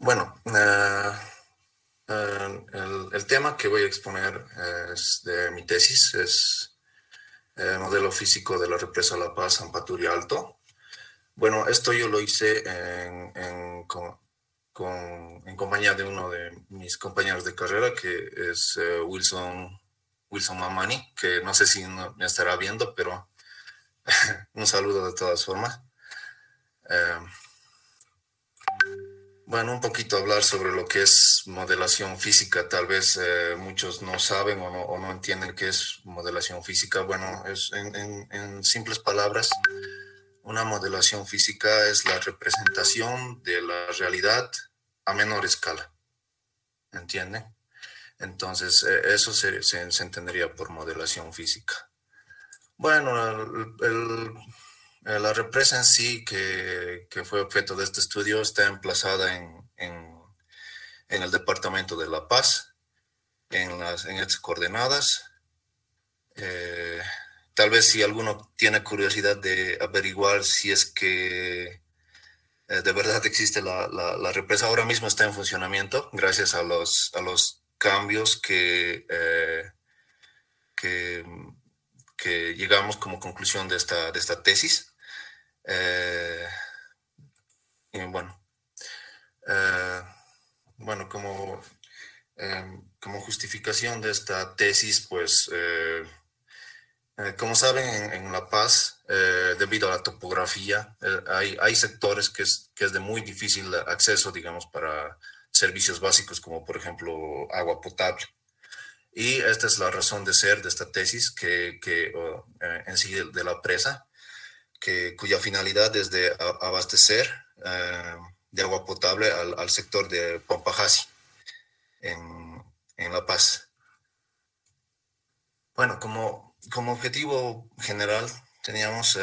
Bueno, el tema que voy a exponer es de mi tesis, es modelo físico de la represa La Paz, Hampaturi Alto. Bueno, esto yo lo hice en compañía de uno de mis compañeros de carrera, que es Wilson Mamani, que no sé si me estará viendo, pero un saludo de todas formas. Bueno, un poquito hablar sobre lo que es modelación física. Tal vez muchos no saben o no entienden qué es modelación física. Bueno, es en simples palabras, una modelación física es la representación de la realidad a menor escala. ¿Entienden? Entonces, eso se entendería por modelación física. Bueno, la represa en sí, que fue objeto de este estudio, está emplazada en el departamento de La Paz, en estas coordenadas. Tal vez si alguno tiene curiosidad de averiguar si es que de verdad existe la represa, ahora mismo está en funcionamiento gracias a los cambios que llegamos como conclusión de esta tesis. Y bueno, como justificación de esta tesis, pues, como saben, en La Paz, debido a la topografía, hay sectores que es de muy difícil acceso, digamos, para servicios básicos, como por ejemplo agua potable. Y esta es la razón de ser de esta tesis, en sí de la presa, cuya finalidad es de abastecer de agua potable al sector de Pampajasi, en La Paz. Bueno, como objetivo general teníamos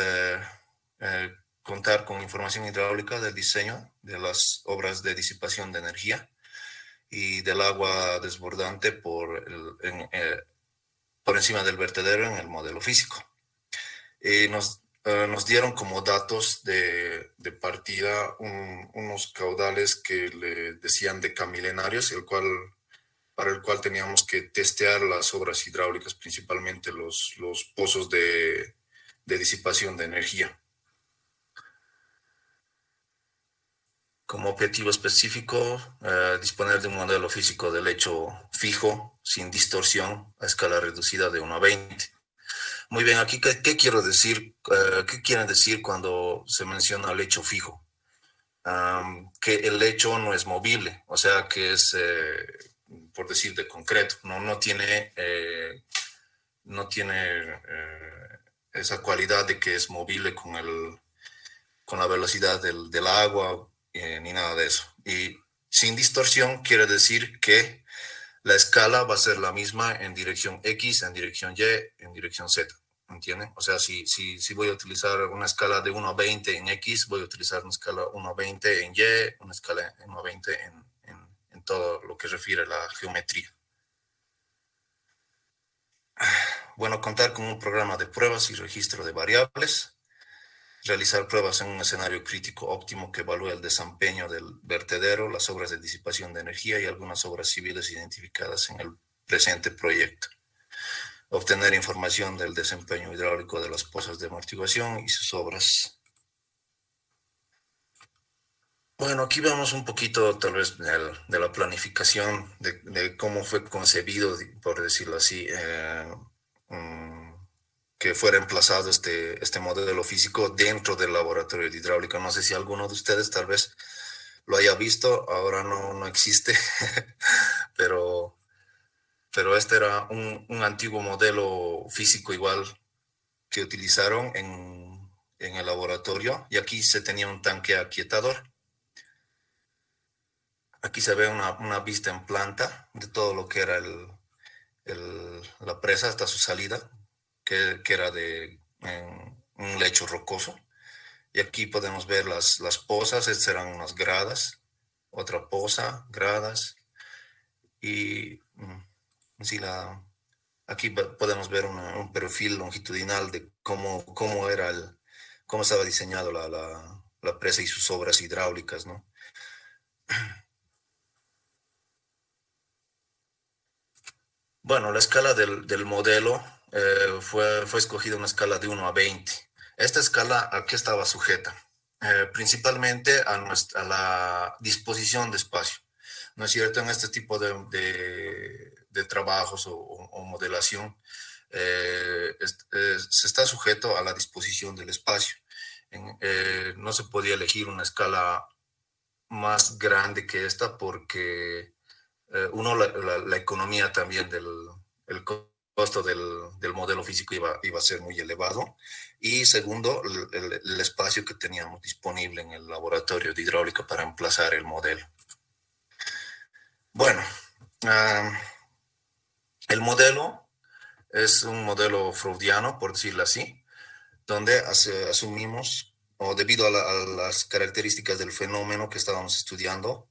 contar con información hidráulica del diseño de las obras de disipación de energía y del agua desbordante por encima del vertedero en el modelo físico. Nos dieron como datos de partida unos caudales que le decían decamilenarios, para el cual teníamos que testear las obras hidráulicas, principalmente los pozos de disipación de energía. Como objetivo específico, disponer de un modelo físico de lecho fijo, sin distorsión, a escala reducida de 1 a 20. Muy bien, aquí, ¿qué quiero decir? ¿Qué quieren decir cuando se menciona lecho fijo? Que el lecho no es movible, o sea, que es, por decir, de concreto, no tiene esa cualidad de que es movible con la velocidad del agua, ni nada de eso. Y sin distorsión quiere decir que la escala va a ser la misma en dirección X, en dirección Y, en dirección Z. ¿Entienden? O sea, si voy a utilizar una escala de 1 a 20 en X, voy a utilizar una escala 1 a 20 en Y, una escala 1 a 20 en todo lo que refiere a la geometría. Bueno, contar con un programa de pruebas y registro de variables. realizar pruebas en un escenario crítico óptimo que evalúe el desempeño del vertedero, las obras de disipación de energía y algunas obras civiles identificadas en el presente proyecto. Obtener información del desempeño hidráulico de las pozas de amortiguación y sus obras. Bueno, aquí vemos un poquito tal vez de la planificación, de cómo fue concebido, por decirlo así, que fuera emplazado este modelo físico dentro del laboratorio de hidráulica. No sé si alguno de ustedes tal vez lo haya visto, ahora no existe, pero este era un antiguo modelo físico igual que utilizaron en el laboratorio, y aquí se tenía un tanque aquietador. Aquí se ve una vista en planta de todo lo que era la presa hasta su salida, que era de un lecho rocoso. Y aquí podemos ver las pozas, estas eran unas gradas, otra poza, gradas, y sí, aquí podemos ver un perfil longitudinal de cómo estaba diseñado la presa y sus obras hidráulicas, ¿no? Bueno, la escala del modelo fue escogida una escala de 1 a 20. Esta escala, ¿a qué estaba sujeta? Principalmente a la disposición de espacio. ¿No es cierto? En este tipo de trabajos o modelación, se está sujeto a la disposición del espacio. No se podía elegir una escala más grande que esta porque uno, la economía también el costo del modelo físico iba a ser muy elevado, y segundo, el espacio que teníamos disponible en el laboratorio de hidráulica para emplazar el modelo. Bueno, el modelo es un modelo freudiano, por decirlo así, donde asumimos, o debido a las características del fenómeno que estábamos estudiando,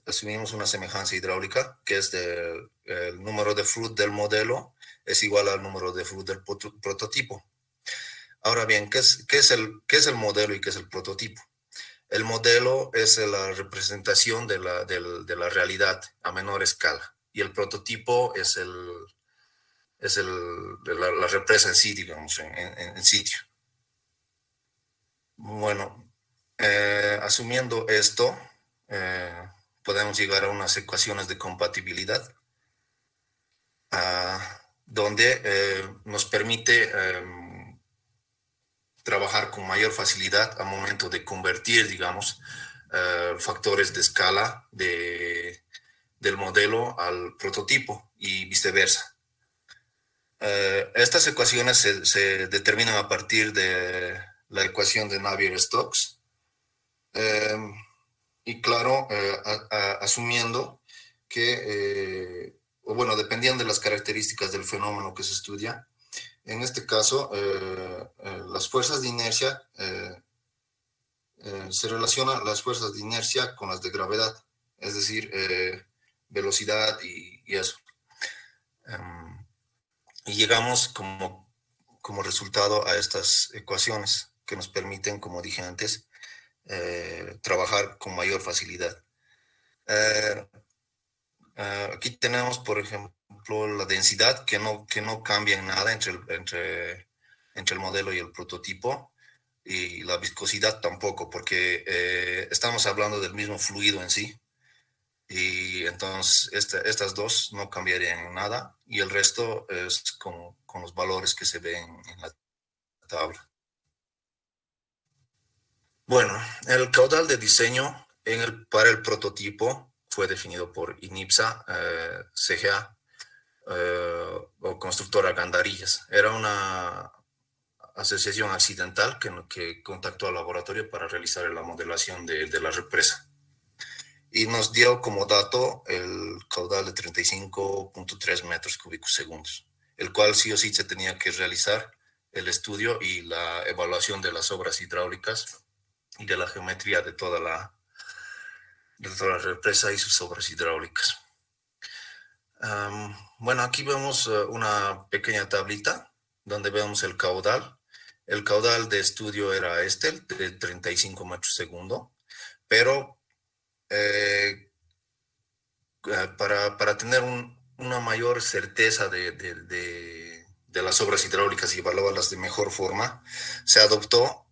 asumimos una semejanza hidráulica, que es el número de Froude del modelo es igual al número de Froude del prototipo. Ahora bien, ¿qué es el modelo y qué es el prototipo? El modelo es la representación de la realidad a menor escala, y el prototipo es la represa en sí, digamos, en sitio. Bueno, asumiendo esto, podemos llegar a unas ecuaciones de compatibilidad donde nos permite trabajar con mayor facilidad al momento de convertir, digamos, factores de escala del modelo al prototipo y viceversa. Estas ecuaciones se determinan a partir de la ecuación de Navier-Stokes. Y claro, asumiendo que, bueno, dependiendo de las características del fenómeno que se estudia, en este caso, las fuerzas de inercia, se relacionan las fuerzas de inercia con las de gravedad, es decir, velocidad y eso. Y llegamos como resultado a estas ecuaciones que nos permiten, como dije antes, trabajar con mayor facilidad. Aquí tenemos, por ejemplo, la densidad que no cambia en nada entre el modelo y el prototipo, y la viscosidad tampoco, porque estamos hablando del mismo fluido en sí, y entonces estas dos no cambiarían en nada, y el resto es con los valores que se ven en la tabla. Bueno, el caudal de diseño para el prototipo fue definido por INIPSA CGA o constructora Gandarillas. Era una asociación accidental que contactó al laboratorio para realizar la modelación de la represa. Y nos dio como dato el caudal de 35.3 metros cúbicos segundos, el cual sí o sí se tenía que realizar el estudio y la evaluación de las obras hidráulicas y de la geometría de toda la represa y sus obras hidráulicas. Bueno, aquí vemos una pequeña tablita donde vemos el caudal. El caudal de estudio era el de 35 metros segundo, pero para tener una mayor certeza de las obras hidráulicas y evaluarlas de mejor forma, se adoptó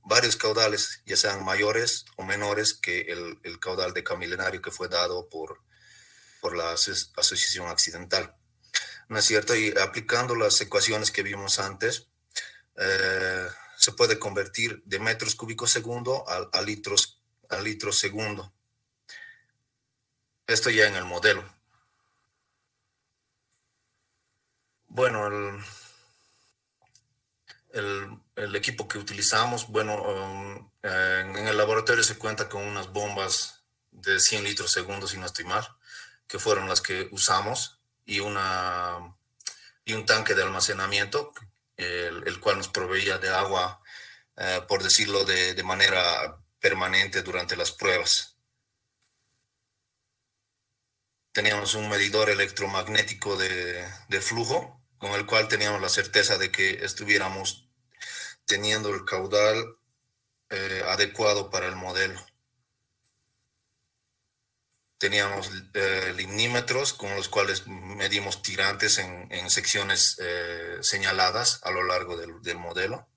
varios caudales, ya sean mayores o menores que el caudal decamilenario que fue dado por la asociación accidental. ¿No es cierto? Y aplicando las ecuaciones que vimos antes, se puede convertir de metros cúbicos segundo a litros segundo. Esto ya en el modelo. Bueno, el equipo que utilizamos, bueno, en el laboratorio se cuenta con unas bombas de 100 litros segundo, si no estoy mal, que fueron las que usamos, y un tanque de almacenamiento, el cual nos proveía de agua, por decirlo, de manera permanente durante las pruebas. Teníamos un medidor electromagnético de flujo, con el cual teníamos la certeza de que estuviéramos teniendo el caudal adecuado para el modelo. Teníamos limnímetros con los cuales medimos tirantes en secciones señaladas a lo largo del modelo.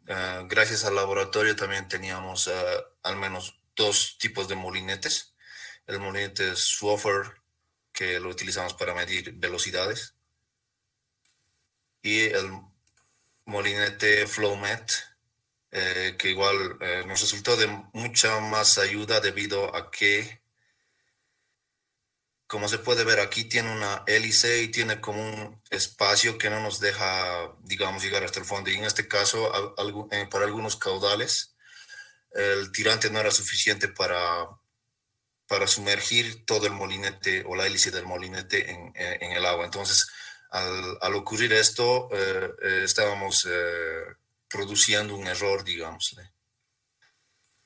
Gracias al laboratorio también teníamos al menos 2 tipos de molinetes. El molinete Swoffer, que lo utilizamos para medir velocidades, y el molinete Flowmet, que igual nos resultó de mucha más ayuda debido a que, como se puede ver aquí, tiene una hélice y tiene como un espacio que no nos deja, digamos, llegar hasta el fondo. Y en este caso, para algunos caudales, el tirante no era suficiente para sumergir todo el molinete o la hélice del molinete en el agua. Entonces, al ocurrir esto, estábamos produciendo un error, digámosle.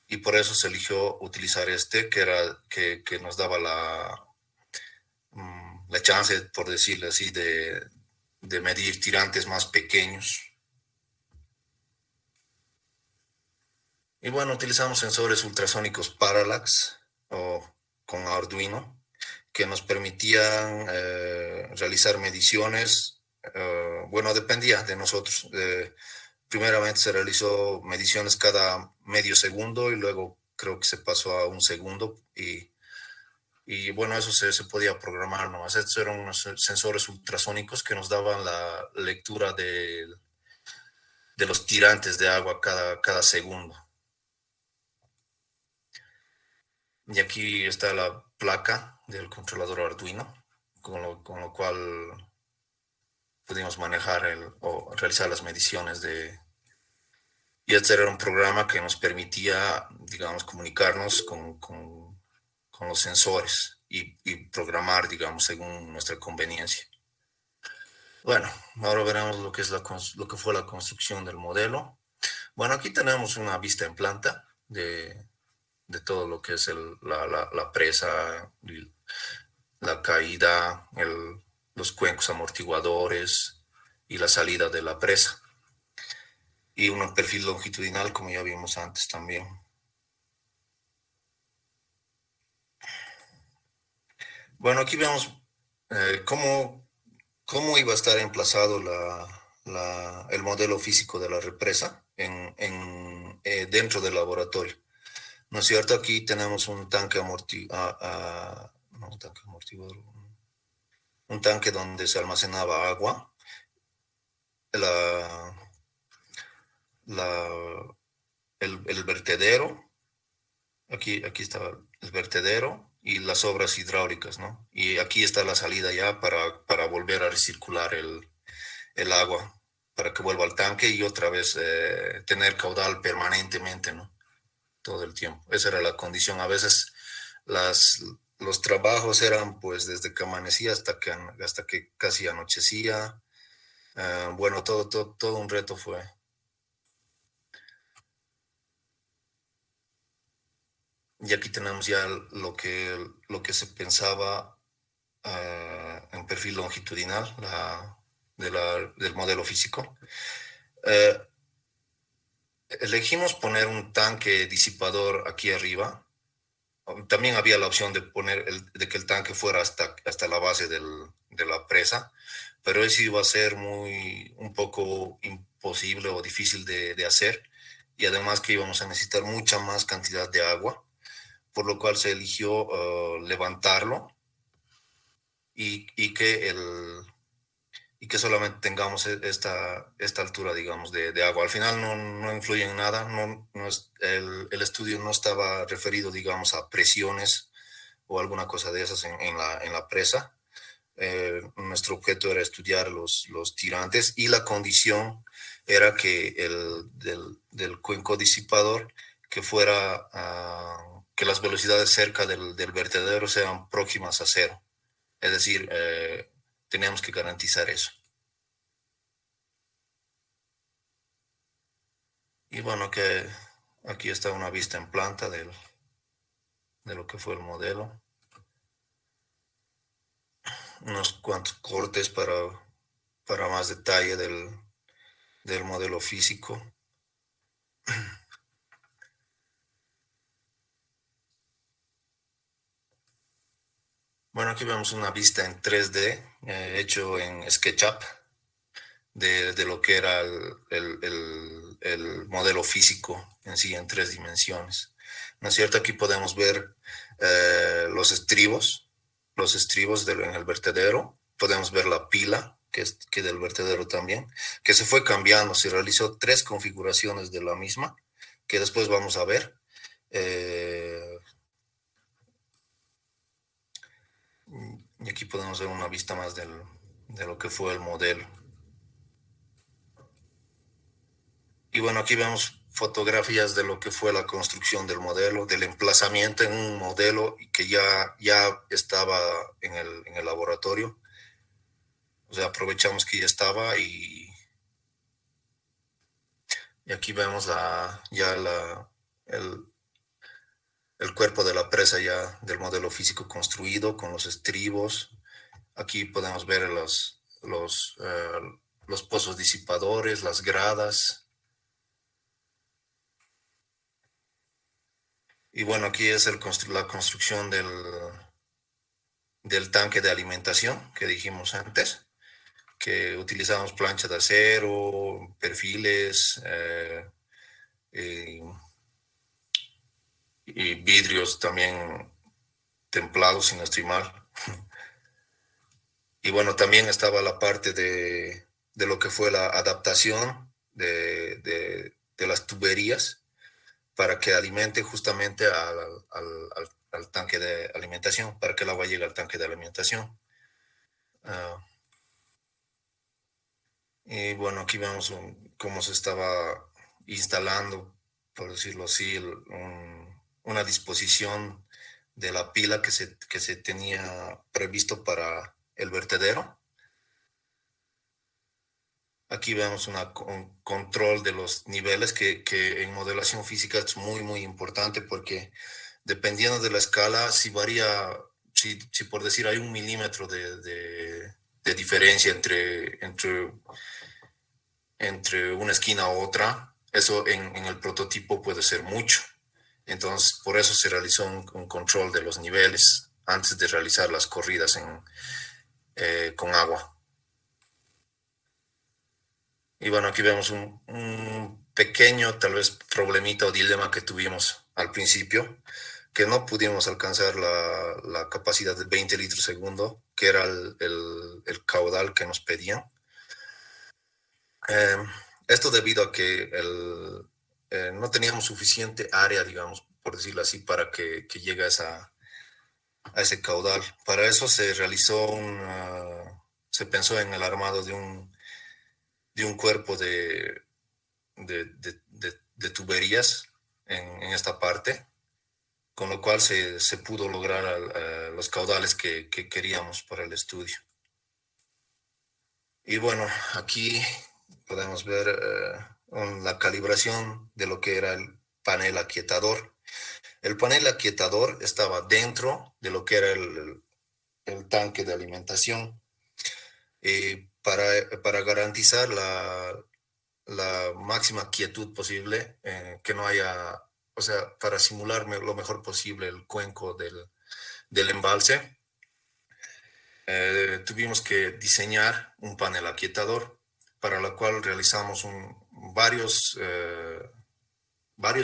Y por eso se eligió utilizar que nos daba la chance, por decirlo así, de medir tirantes más pequeños. Y bueno, utilizamos sensores ultrasónicos Parallax o con Arduino, que nos permitían realizar mediciones. Bueno, dependía de nosotros. Primeramente se realizó mediciones cada medio segundo y luego creo que se pasó a 1 segundo, y bueno, eso se podía programar nomás. Estos eran unos sensores ultrasónicos que nos daban la lectura de los tirantes de agua cada segundo. Y aquí está la placa del controlador Arduino, con lo cual pudimos manejar o realizar las mediciones y este era un programa que nos permitía, digamos, comunicarnos con los sensores y programar, digamos, según nuestra conveniencia. Bueno, ahora veremos lo que fue la construcción del modelo. Bueno, aquí tenemos una vista en planta de todo lo que es la presa, la caída, los cuencos amortiguadores y la salida de la presa. Y un perfil longitudinal, como ya vimos antes también. Bueno, aquí vemos cómo iba a estar emplazado el modelo físico de la represa dentro del laboratorio. ¿No es cierto? Aquí tenemos un tanque amortiguador, un tanque donde se almacenaba agua, el vertedero, aquí está el vertedero y las obras hidráulicas, ¿no? Y aquí está la salida ya para volver a recircular el agua, para que vuelva al tanque y otra vez tener caudal permanentemente, ¿no? Todo el tiempo. Esa era la condición. A veces los trabajos eran pues desde que amanecía hasta que casi anochecía. Bueno, todo un reto fue. Y aquí tenemos ya lo que se pensaba en perfil longitudinal, del modelo físico. Elegimos poner un tanque disipador aquí arriba. También había la opción de poner de que el tanque fuera hasta la base de la presa, pero eso iba a ser un poco imposible o difícil de hacer, y además que íbamos a necesitar mucha más cantidad de agua, por lo cual se eligió levantarlo y que solamente tengamos esta altura, digamos, de agua. Al final no influye en nada, el estudio no estaba referido, digamos, a presiones o alguna cosa de esas en la presa. Nuestro objeto era estudiar los tirantes, y la condición era que del cuenco disipador que fuera, que las velocidades cerca del vertedero sean próximas a cero. Es decir, teníamos que garantizar eso. Y bueno, que aquí está una vista en planta de lo que fue el modelo. Unos cuantos cortes para más detalle del modelo físico. Bueno, aquí vemos una vista en 3D, hecho en SketchUp, de lo que era el modelo físico en sí, en 3 dimensiones. ¿No es cierto? Aquí podemos ver los estribos en el vertedero. Podemos ver la pila, que del vertedero también, que se fue cambiando. Se realizó 3 configuraciones de la misma, que después vamos a ver. Y aquí podemos ver una vista más de lo que fue el modelo. Y bueno, aquí vemos fotografías de lo que fue la construcción del modelo, del emplazamiento en un modelo que ya estaba en el laboratorio. O sea, aprovechamos que ya estaba, y aquí vemos el cuerpo de la presa ya del modelo físico construido con los estribos. Aquí podemos ver los pozos disipadores, las gradas. Y bueno, aquí es la construcción del tanque de alimentación que dijimos antes, que utilizamos planchas de acero, perfiles y vidrios también templados, si no estoy mal. Y bueno, también estaba la parte de lo que fue la adaptación de las tuberías para que alimente justamente al tanque de alimentación, para que el agua llegue al tanque de alimentación. Y bueno, aquí vemos cómo se estaba instalando, por decirlo así, una disposición de la pila que se tenía previsto para el vertedero. Aquí vemos un control de los niveles que en modelación física es muy, muy importante, porque dependiendo de la escala, si varía, si por decir hay 1 milímetro de diferencia entre una esquina a otra, eso en el prototipo puede ser mucho. Entonces, por eso se realizó un control de los niveles antes de realizar las corridas con agua. Y bueno, aquí vemos un pequeño, tal vez, problemita o dilema que tuvimos al principio, que no pudimos alcanzar la capacidad de 20 litros segundo, que era el caudal que nos pedían. Esto debido a que no teníamos suficiente área, digamos, por decirlo así, para que llegue a ese caudal. Para eso se realizó se pensó en el armado de un cuerpo de tuberías en esta parte, con lo cual se pudo lograr los caudales que queríamos para el estudio. Y bueno, aquí podemos ver la calibración de lo que era el panel aquietador. El panel aquietador estaba dentro de lo que era el tanque de alimentación. para garantizar la máxima quietud posible, que no haya, o sea, para simular lo mejor posible el cuenco del embalse, tuvimos que diseñar un panel aquietador, para lo cual realizamos varios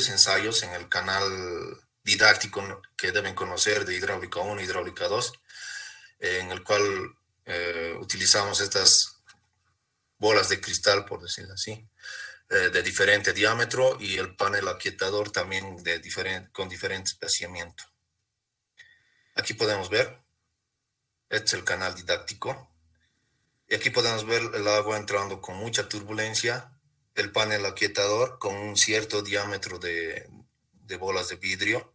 ensayos en el canal didáctico que deben conocer de hidráulica 1 y hidráulica 2, en el cual utilizamos estas bolas de cristal, por decirlo así, de diferente diámetro, y el panel aquietador también con diferente espaciamiento. Aquí podemos ver, este es el canal didáctico, y aquí podemos ver el agua entrando con mucha turbulencia, el panel aquietador con un cierto diámetro de bolas de vidrio,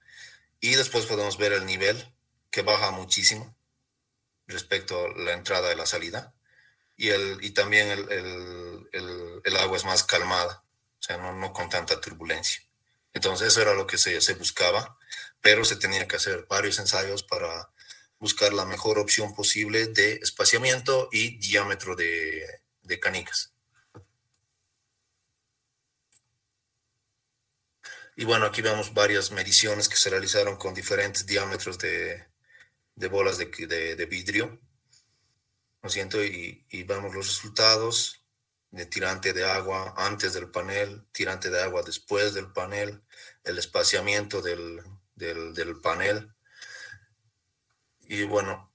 y después podemos ver el nivel que baja muchísimo respecto a la entrada y la salida, y también el agua es más calmada, o sea, no con tanta turbulencia. Entonces eso era lo que se buscaba, pero se tenía que hacer varios ensayos para buscar la mejor opción posible de espaciamiento y diámetro de canicas. Y bueno, aquí vemos varias mediciones que se realizaron con diferentes diámetros de bolas de vidrio, ¿no es cierto? Y vemos los resultados de tirante de agua antes del panel, tirante de agua después del panel, el espaciamiento del panel. Y bueno,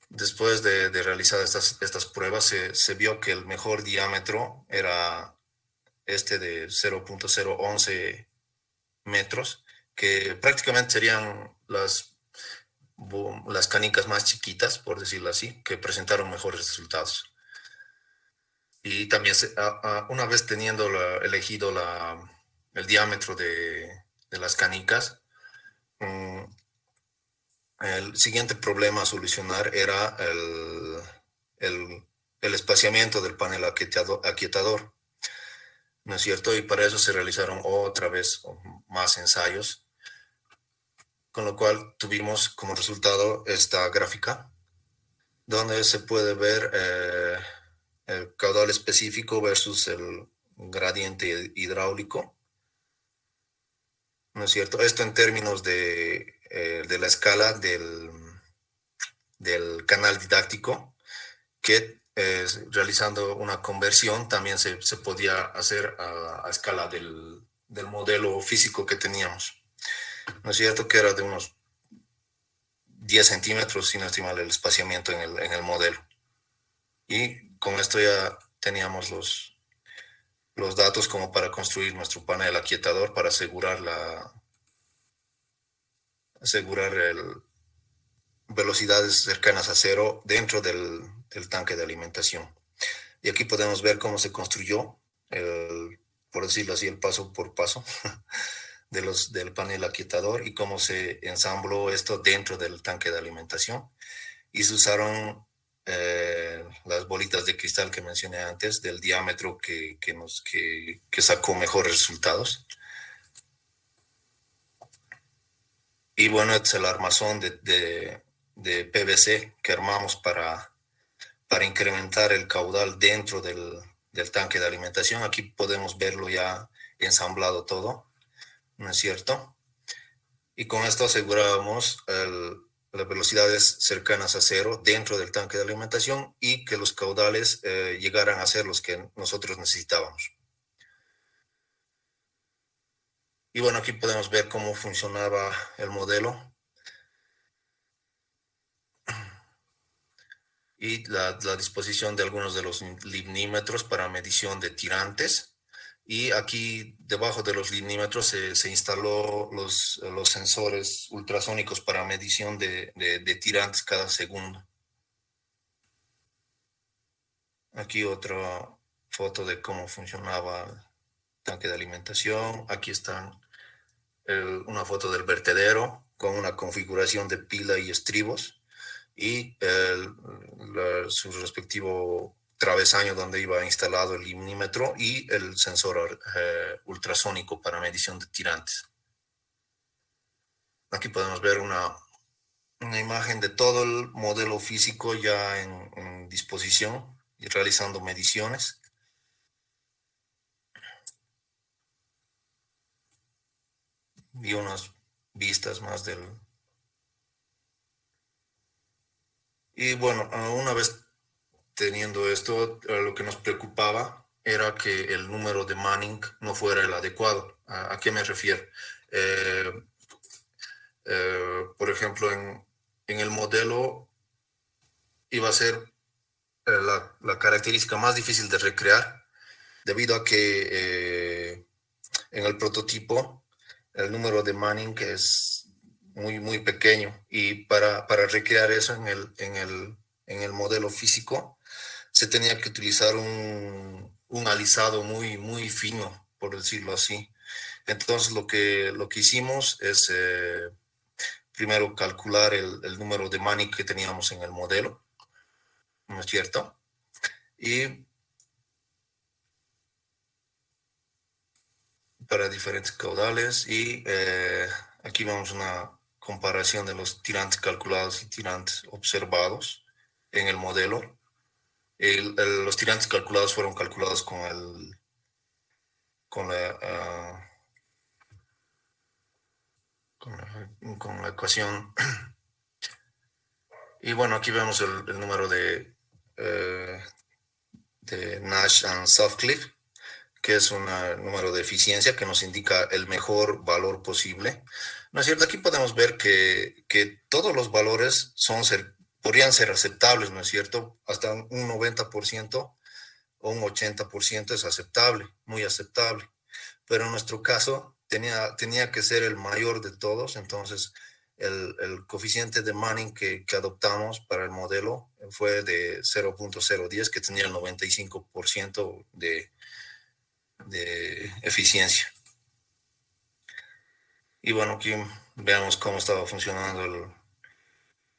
después de realizar estas pruebas, se vio que el mejor diámetro era este de 0.011 metros, que prácticamente serían las canicas más chiquitas, por decirlo así, que presentaron mejores resultados. Y también una vez teniendo elegido el diámetro de las canicas, el siguiente problema a solucionar era el espaciamiento del panel aquietador, ¿no es cierto? Y para eso se realizaron otra vez más ensayos, con lo cual tuvimos como resultado esta gráfica, donde se puede ver el caudal específico versus el gradiente hidráulico, ¿no es cierto? Esto en términos de la escala del canal didáctico, que realizando una conversión también se podía hacer a escala del modelo físico que teníamos, ¿no es cierto? Que era de unos 10 centímetros, si no estoy mal, el espaciamiento en el modelo. Y con esto ya teníamos los datos como para construir nuestro panel aquietador, para asegurar velocidades cercanas a cero dentro del tanque de alimentación. Y aquí podemos ver cómo se construyó, por decirlo así, el paso por paso del panel aquietador, y cómo se ensambló esto dentro del tanque de alimentación. Y se usaron las bolitas de cristal que mencioné antes, del diámetro que sacó mejores resultados. Y bueno, este es el armazón de PVC que armamos para incrementar el caudal dentro del tanque de alimentación. Aquí podemos verlo ya ensamblado todo, ¿no es cierto? Y con esto asegurábamos las velocidades cercanas a cero dentro del tanque de alimentación, y que los caudales llegaran a ser los que nosotros necesitábamos. Y bueno, aquí podemos ver cómo funcionaba el modelo y la disposición de algunos de los limnímetros para medición de tirantes. Y aquí debajo de los limnímetros se instaló los sensores ultrasónicos para medición de tirantes cada segundo. Aquí otra foto de cómo funcionaba el tanque de alimentación. Aquí están una foto del vertedero con una configuración de pila y estribos, y su respectivo travesaño donde iba instalado el limnímetro y el sensor ultrasónico para medición de tirantes. Aquí podemos ver una una imagen de todo el modelo físico ya en disposición y realizando mediciones. Y unas vistas más del... Y bueno, una vez teniendo esto, lo que nos preocupaba era que el número de Manning no fuera el adecuado. ¿A qué me refiero? Eh, por ejemplo, en el modelo iba a ser la característica más difícil de recrear, debido a que en el prototipo el número de Manning es muy pequeño, y para recrear eso en el modelo físico se tenía que utilizar un alisado muy fino, por decirlo así. Entonces lo que hicimos es primero calcular el número de Manning que teníamos en el modelo, ¿no es cierto? Y para diferentes caudales, y aquí vemos una comparación de los tirantes calculados y tirantes observados en el modelo. Los tirantes calculados fueron calculados con la, uh, con la ecuación. Y bueno, aquí vemos el número de Nash and Sutcliffe, que es un número de eficiencia que nos indica el mejor valor posible. ¿No es cierto? Aquí podemos ver que todos los valores podrían ser aceptables, ¿no es cierto? Hasta un 90% o un 80% es aceptable, muy aceptable. Pero en nuestro caso tenía que ser el mayor de todos. Entonces el coeficiente de Manning que adoptamos para el modelo fue de 0.010, que tenía el 95% de eficiencia. Y bueno, aquí veamos cómo estaba funcionando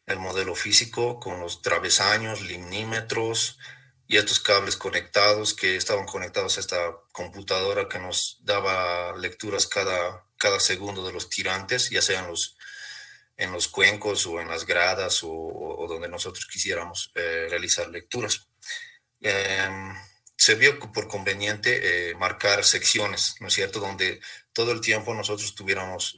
el modelo físico con los travesaños, limnímetros y estos cables conectados que estaban conectados a esta computadora que nos daba lecturas cada segundo de los tirantes, ya sean en los cuencos o en las gradas o donde nosotros quisiéramos realizar lecturas. Se vio por conveniente marcar secciones, ¿no es cierto?, donde todo el tiempo nosotros tuviéramos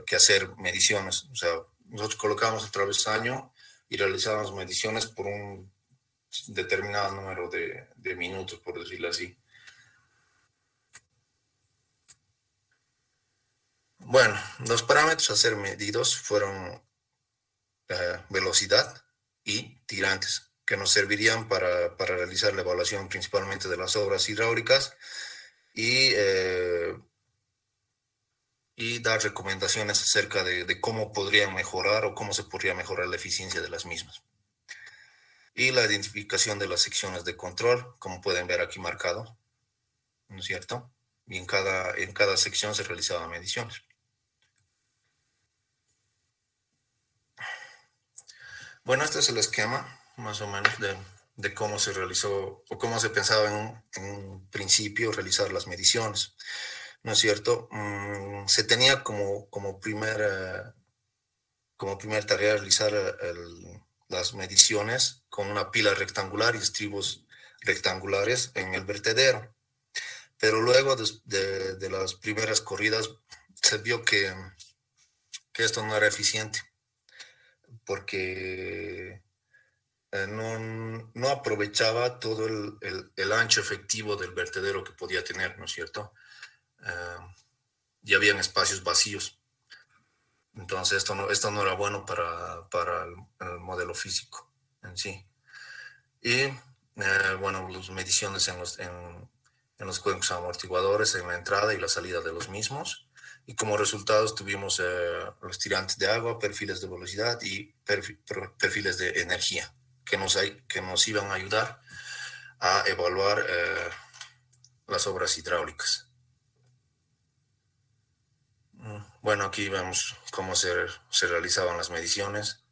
que hacer mediciones. O sea, nosotros colocábamos el travesaño y realizábamos mediciones por un determinado número de minutos, por decirlo así. Bueno, los parámetros a ser medidos fueron velocidad y tirantes, que nos servirían para realizar la evaluación principalmente de las obras hidráulicas y dar recomendaciones acerca de cómo podrían mejorar o cómo se podría mejorar la eficiencia de las mismas. Y la identificación de las secciones de control, como pueden ver aquí marcado, ¿no es cierto? Y en cada sección se realizaban mediciones. Bueno, este es el esquema, más o menos, de cómo se realizó o cómo se pensaba en un principio realizar las mediciones, ¿no es cierto? Se tenía como primera tarea realizar las mediciones con una pila rectangular y estribos rectangulares en el vertedero. Pero luego de las primeras corridas se vio que esto no era eficiente, porque no aprovechaba todo el ancho efectivo del vertedero que podía tener, ¿no es cierto? Y habían espacios vacíos. Entonces esto no era bueno para el modelo físico en sí. Y bueno, las mediciones en los cuencos amortiguadores, en la entrada y la salida de los mismos. Y como resultados tuvimos los tirantes de agua, perfiles de velocidad y perfiles de energía, que nos iban a ayudar a evaluar las obras hidráulicas. Bueno, aquí vemos cómo se realizaban las mediciones.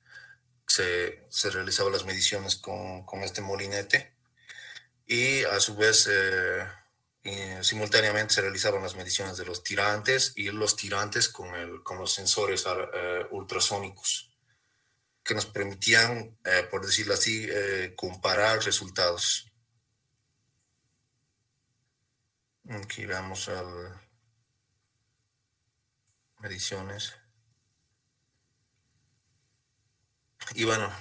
Se realizaban las mediciones con este molinete, y a su vez simultáneamente se realizaban las mediciones de los tirantes y los tirantes con los sensores ultrasónicos. que nos permitían, por decirlo así, comparar resultados. Aquí vamos a mediciones. Y bueno,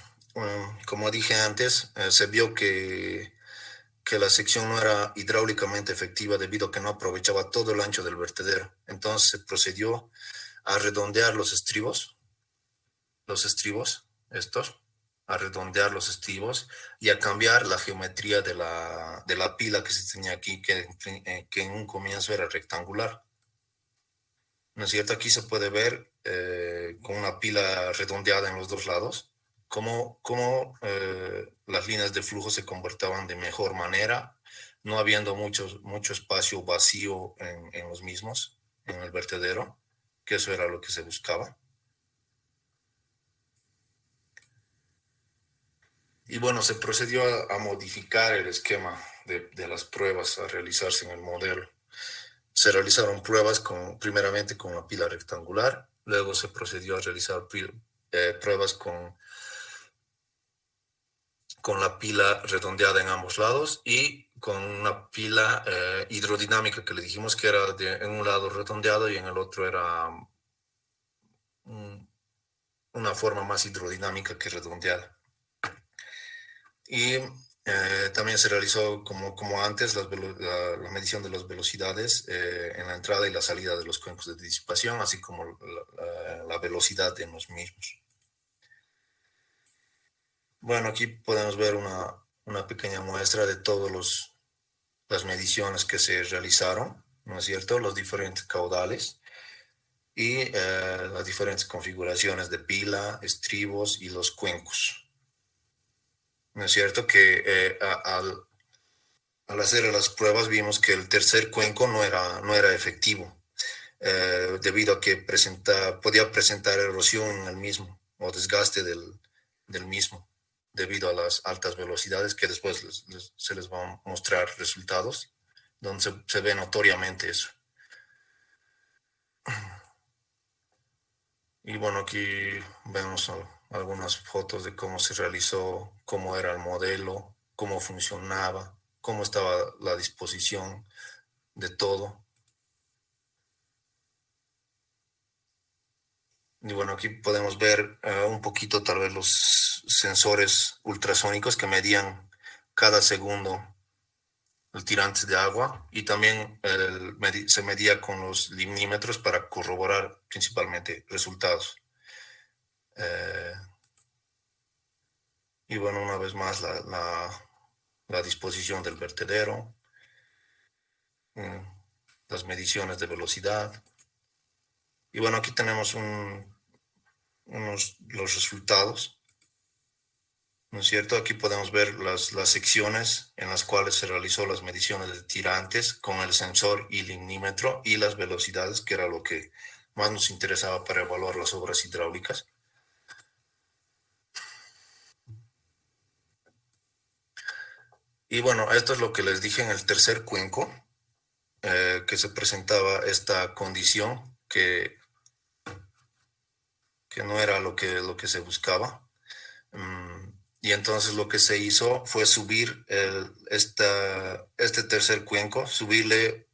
como dije antes, se vio que la sección no era hidráulicamente efectiva debido a que no aprovechaba todo el ancho del vertedero. Entonces se procedió a redondear los estribos, a redondear los estribos y a cambiar la geometría de la pila que se tenía aquí, que en un comienzo era rectangular. ¿No es cierto? Aquí se puede ver con una pila redondeada en los dos lados cómo las líneas de flujo se comportaban de mejor manera, no habiendo mucho espacio vacío en los mismos, en el vertedero, que eso era lo que se buscaba. Y bueno, se procedió a modificar el esquema de las pruebas a realizarse en el modelo. Se realizaron pruebas primeramente con la pila rectangular, luego se procedió a realizar pruebas con la pila redondeada en ambos lados y con una pila hidrodinámica que le dijimos que era en un lado redondeado y en el otro era una forma más hidrodinámica que redondeada. Y también se realizó, como antes, la medición de las velocidades en la entrada y la salida de los cuencos de disipación, así como la velocidad en los mismos. Bueno, aquí podemos ver una pequeña muestra de todas las mediciones que se realizaron, ¿no es cierto? Los diferentes caudales y las diferentes configuraciones de pila, estribos y los cuencos. ¿No es cierto? Que al hacer las pruebas vimos que el tercer cuenco no era efectivo, debido a que podía presentar erosión en el mismo o desgaste del mismo, debido a las altas velocidades que después se les van a mostrar resultados, donde se ve notoriamente eso. Y bueno, aquí vemos algunas fotos de cómo se realizó, cómo era el modelo, cómo funcionaba, cómo estaba la disposición de todo. Y bueno, aquí podemos ver un poquito tal vez los sensores ultrasónicos que medían cada segundo el tirante de agua y también se medía con los limnímetros para corroborar principalmente resultados. Y bueno, una vez más la disposición del vertedero, las mediciones de velocidad. Y bueno, aquí tenemos los resultados, ¿no es cierto? Aquí podemos ver las secciones en las cuales se realizó las mediciones de tirantes con el sensor y limnímetro y las velocidades, que era lo que más nos interesaba para evaluar las obras hidráulicas. Y bueno, esto es lo que les dije en el tercer cuenco, que se presentaba esta condición que no era lo que se buscaba. Y entonces lo que se hizo fue subir este tercer cuenco, subirle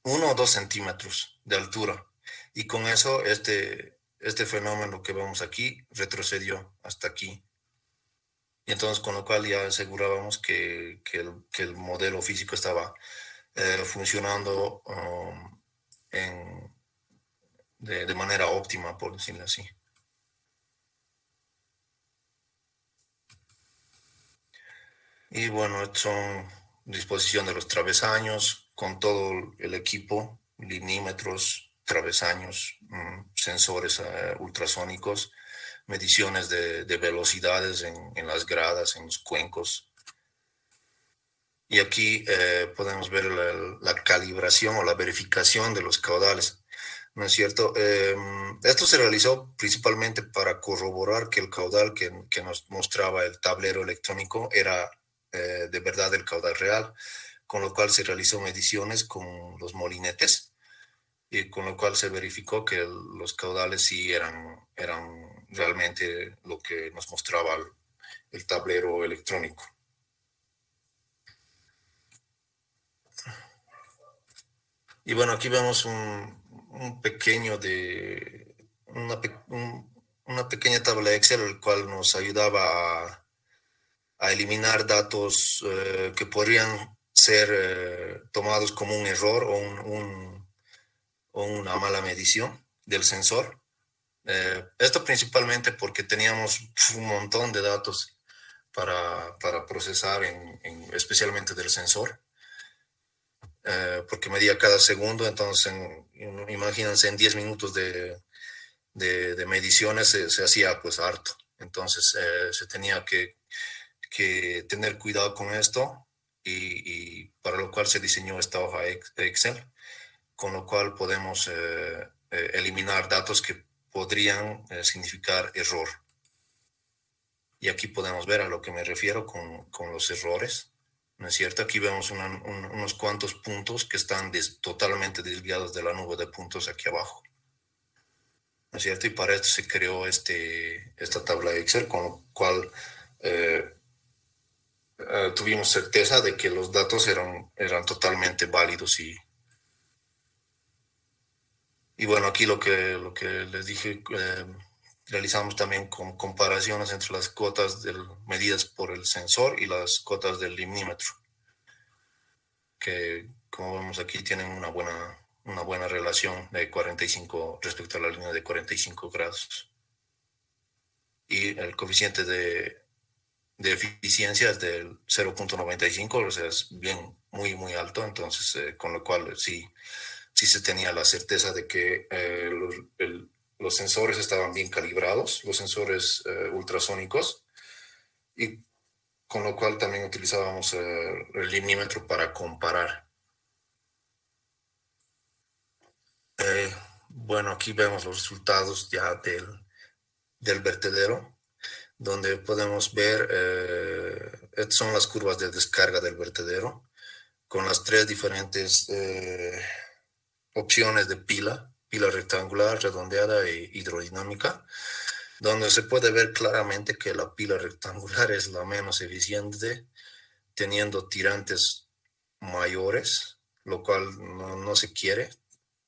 1 o 2 centímetros de altura. Y con eso este fenómeno que vemos aquí retrocedió hasta aquí. Y entonces con lo cual ya asegurábamos que el modelo físico estaba funcionando de manera óptima, por decirlo así. Y bueno, son disposición de los travesaños con todo el equipo, limnímetros, travesaños, sensores ultrasónicos, mediciones de velocidades en las gradas, en los cuencos. Y aquí podemos ver la calibración o la verificación de los caudales, ¿no es cierto? Esto se realizó principalmente para corroborar que el caudal que nos mostraba el tablero electrónico era de verdad el caudal real, con lo cual se realizó mediciones con los molinetes y con lo cual se verificó que los caudales sí eran realmente lo que nos mostraba el tablero electrónico. Y bueno, aquí vemos un pequeño una pequeña tabla Excel, el cual nos ayudaba a eliminar datos que podrían ser tomados como un error o una mala medición del sensor. Esto principalmente porque teníamos un montón de datos para procesar, especialmente del sensor, porque medía cada segundo. Entonces imagínense, en 10 minutos de mediciones se hacía pues harto. Entonces se tenía que tener cuidado con esto, y para lo cual se diseñó esta hoja Excel, con lo cual podemos eliminar datos que podrían significar error. Y aquí podemos ver a lo que me refiero con los errores, ¿no es cierto? Aquí vemos unos cuantos puntos que están totalmente desviados de la nube de puntos aquí abajo, ¿no es cierto? Y para esto se creó esta tabla Excel, con lo cual tuvimos certeza de que los datos eran totalmente válidos. Y bueno, aquí lo que les dije, realizamos también comparaciones entre las cotas medidas por el sensor y las cotas del limímetro, que como vemos aquí tienen una buena relación de 45 respecto a la línea de 45 grados. Y el coeficiente de eficiencia es del 0.95, o sea, es muy alto. Entonces, con lo cual sí se tenía la certeza de que los sensores estaban bien calibrados, los sensores ultrasónicos, y con lo cual también utilizábamos el limímetro para comparar. Bueno, aquí vemos los resultados ya del vertedero, donde podemos ver, estas son las curvas de descarga del vertedero, con las tres diferentes opciones de pila rectangular, redondeada e hidrodinámica, donde se puede ver claramente que la pila rectangular es la menos eficiente, teniendo tirantes mayores, lo cual no se quiere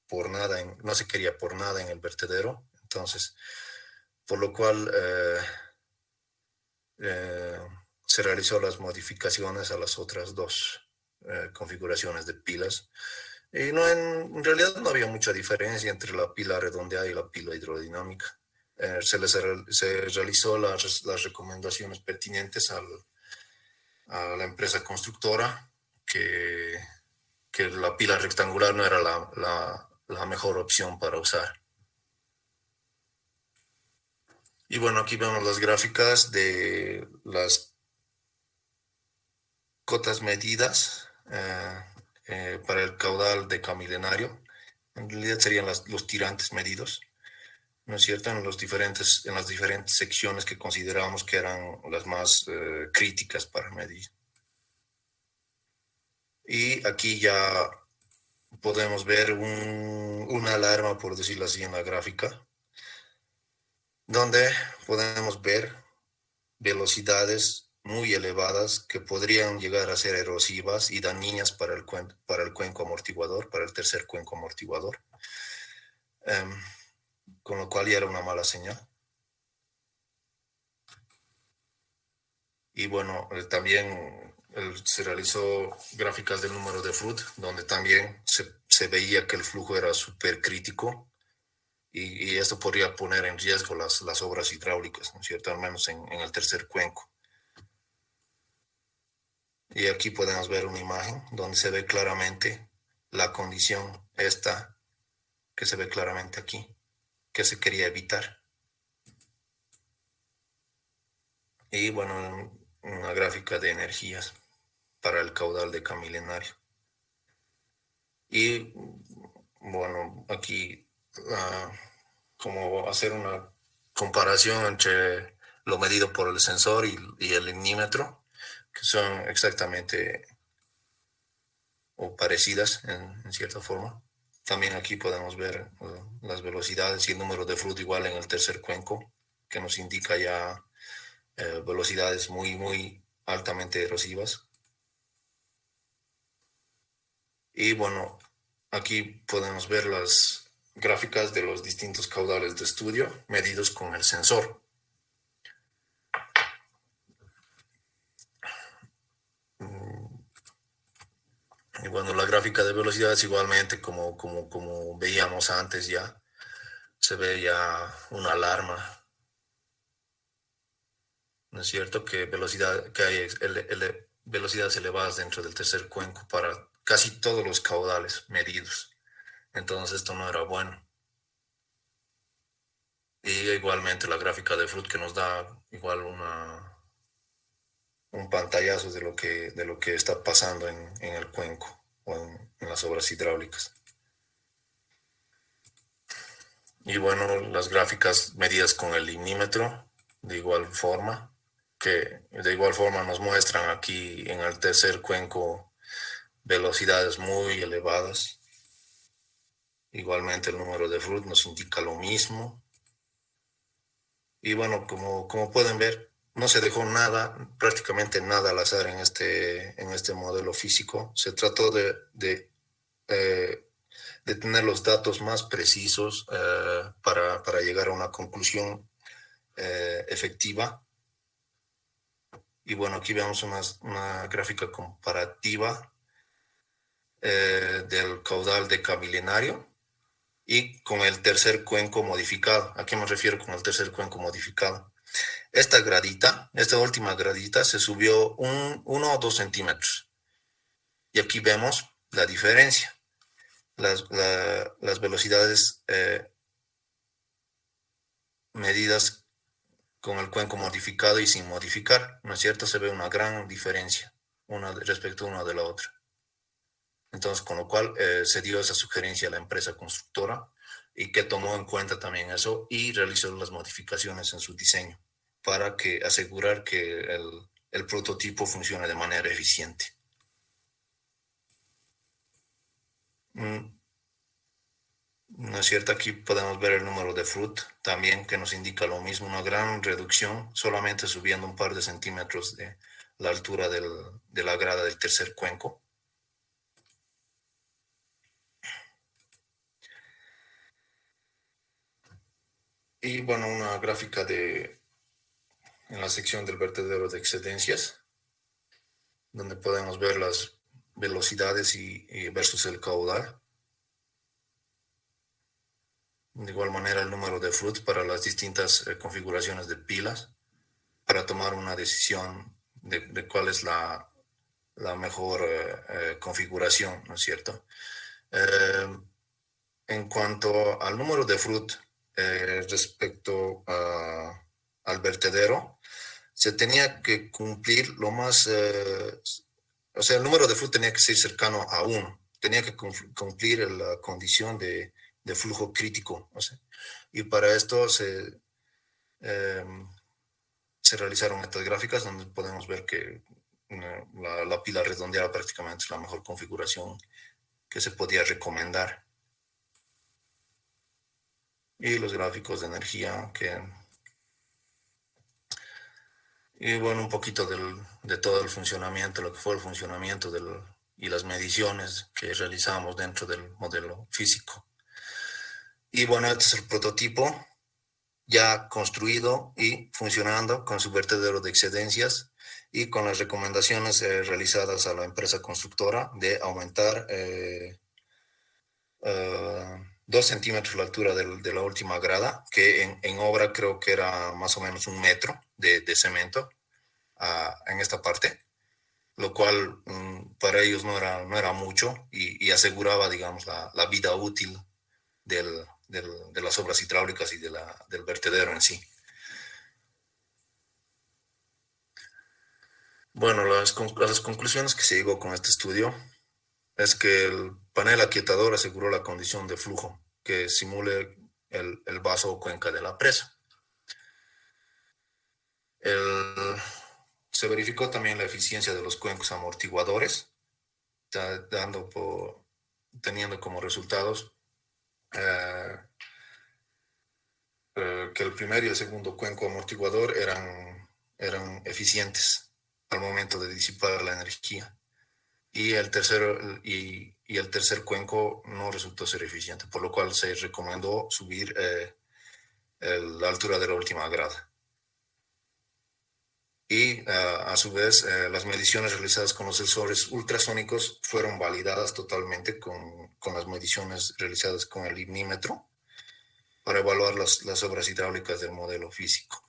por nada, no se quería por nada en el vertedero. Entonces, por lo cual se realizó las modificaciones a las otras dos configuraciones de pilas. Y en realidad no había mucha diferencia entre la pila redondeada y la pila hidrodinámica. Se realizó las recomendaciones pertinentes a la empresa constructora, que la pila rectangular no era la mejor opción para usar. Y bueno, aquí vemos las gráficas de las cotas medidas para el caudal decamilenario. En realidad serían los tirantes medidos, ¿no es cierto? En las diferentes secciones que consideramos que eran las más críticas para medir. Y aquí ya podemos ver una alarma, por decirlo así, en la gráfica, donde podemos ver velocidades muy elevadas que podrían llegar a ser erosivas y dañinas para el cuenco amortiguador, para el tercer cuenco amortiguador, con lo cual ya era una mala señal. Y bueno, también se realizó gráficas del número de Flood, donde también se veía que el flujo era súper crítico, y esto podría poner en riesgo las obras hidráulicas, ¿no es cierto? Al menos en el tercer cuenco. Y aquí podemos ver una imagen donde se ve claramente la condición esta, que se ve claramente aquí, que se quería evitar. Y bueno, una gráfica de energías para el caudal decamilenario. Y bueno, aquí como hacer una comparación entre lo medido por el sensor y el limímetro, que son exactamente o parecidas en cierta forma. También aquí podemos ver las velocidades y el número de Flood igual en el tercer cuenco. que nos indica ya velocidades muy altamente erosivas. Y bueno, aquí podemos ver las gráficas de los distintos caudales de estudio medidos con el sensor. Y bueno, la gráfica de velocidades igualmente, como veíamos antes ya, se ve ya una alarma, ¿no es cierto? Que hay velocidades elevadas dentro del tercer cuenco para casi todos los caudales medidos. Entonces esto no era bueno. Y igualmente la gráfica de Froude, que nos da igual un pantallazo de lo que está pasando en el cuenco o en las obras hidráulicas. Y bueno, las gráficas medidas con el limímetro, de igual forma, nos muestran aquí en el tercer cuenco velocidades muy elevadas. Igualmente el número de Froude nos indica lo mismo. Y bueno, como pueden ver, no se dejó nada, prácticamente nada al azar en este modelo físico. Se trató de tener los datos más precisos para llegar a una conclusión efectiva. Y bueno, aquí vemos una gráfica comparativa del caudal decamilenario y con el tercer cuenco modificado. ¿A qué me refiero con el tercer cuenco modificado? Esta última gradita, se subió 1 o 2 centímetros. Y aquí vemos la diferencia. Las velocidades medidas con el cuenco modificado y sin modificar, ¿no es cierto? Se ve una gran diferencia respecto a una de la otra. Entonces, con lo cual se dio esa sugerencia a la empresa constructora y que tomó en cuenta también eso y realizó las modificaciones en su diseño para asegurar que el prototipo funcione de manera eficiente. ¿No es cierto? Aquí podemos ver el número de Froude también, que nos indica lo mismo, una gran reducción, solamente subiendo un par de centímetros de la altura de la grada del tercer cuenco. Y bueno, una gráfica en la sección del vertedero de excedencias, donde podemos ver las velocidades y versus el caudal. De igual manera, el número de Froude para las distintas configuraciones de pilas, para tomar una decisión de cuál es la mejor configuración, ¿no es cierto? En cuanto al número de Froude respecto al vertedero, se tenía que cumplir lo más, o sea, el número de Froude tenía que ser cercano a 1, tenía que cumplir la condición de flujo crítico, o sea, y para esto se realizaron estas gráficas donde podemos ver que la pila redondeada prácticamente es la mejor configuración que se podía recomendar. Y los gráficos de energía y bueno, un poquito de todo el funcionamiento, lo que fue el funcionamiento y las mediciones que realizamos dentro del modelo físico. Y bueno, este es el prototipo ya construido y funcionando con su vertedero de excedencias y con las recomendaciones realizadas a la empresa constructora de aumentar 2 centímetros la altura de la última grada, que en obra creo que era más o menos 1 metro de cemento en esta parte, lo cual para ellos no era mucho y aseguraba, digamos, la vida útil de las obras hidráulicas y del vertedero en sí. Bueno, las conclusiones que se llegó con este estudio es que el panel aquietador aseguró la condición de flujo que simule el vaso o cuenca de la presa. Se verificó también la eficiencia de los cuencos amortiguadores, teniendo como resultados que el primer y el segundo cuenco amortiguador eran eficientes al momento de disipar la energía. Y el tercer cuenco no resultó ser eficiente, por lo cual se recomendó subir la altura de la última grada. Y a su vez, las mediciones realizadas con los sensores ultrasónicos fueron validadas totalmente con las mediciones realizadas con el ignímetro para evaluar las obras hidráulicas del modelo físico.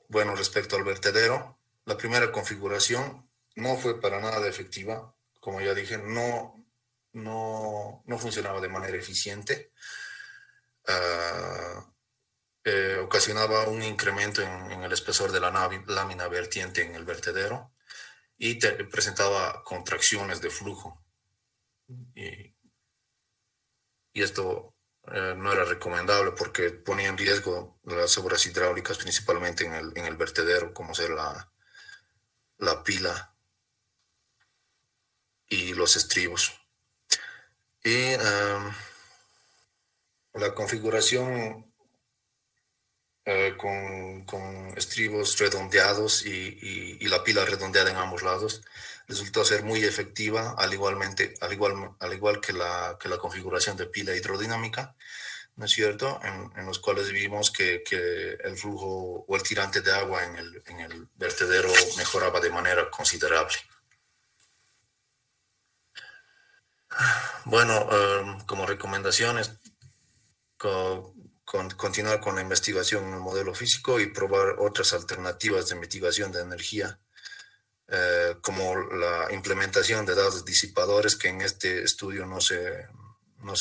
Bueno, respecto al vertedero, la primera configuración no fue para nada efectiva. Como ya dije, no funcionaba de manera eficiente. Ocasionaba un incremento en el espesor de la lámina vertiente en el vertedero y presentaba contracciones de flujo. Y esto no era recomendable porque ponía en riesgo las obras hidráulicas, principalmente en el vertedero, como ser la pila y los estribos. Y la configuración con estribos redondeados y la pila redondeada en ambos lados resultó ser muy efectiva, al igual que la configuración de pila hidrodinámica, ¿no es cierto? En los cuales vimos que el flujo o el tirante de agua en el vertedero mejoraba de manera considerable. Bueno, como recomendaciones, continuar con la investigación en el modelo físico y probar otras alternativas de mitigación de energía, como la implementación de dados disipadores, que en este estudio no se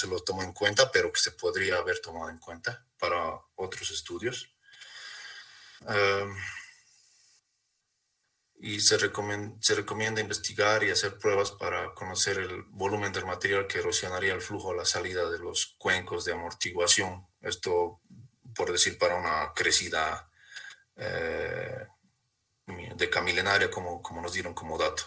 los tomó en cuenta, pero que se podría haber tomado en cuenta para otros estudios. Y se recomienda investigar y hacer pruebas para conocer el volumen del material que erosionaría el flujo a la salida de los cuencos de amortiguación. Esto, por decir, para una crecida decamilenaria, como nos dieron como dato.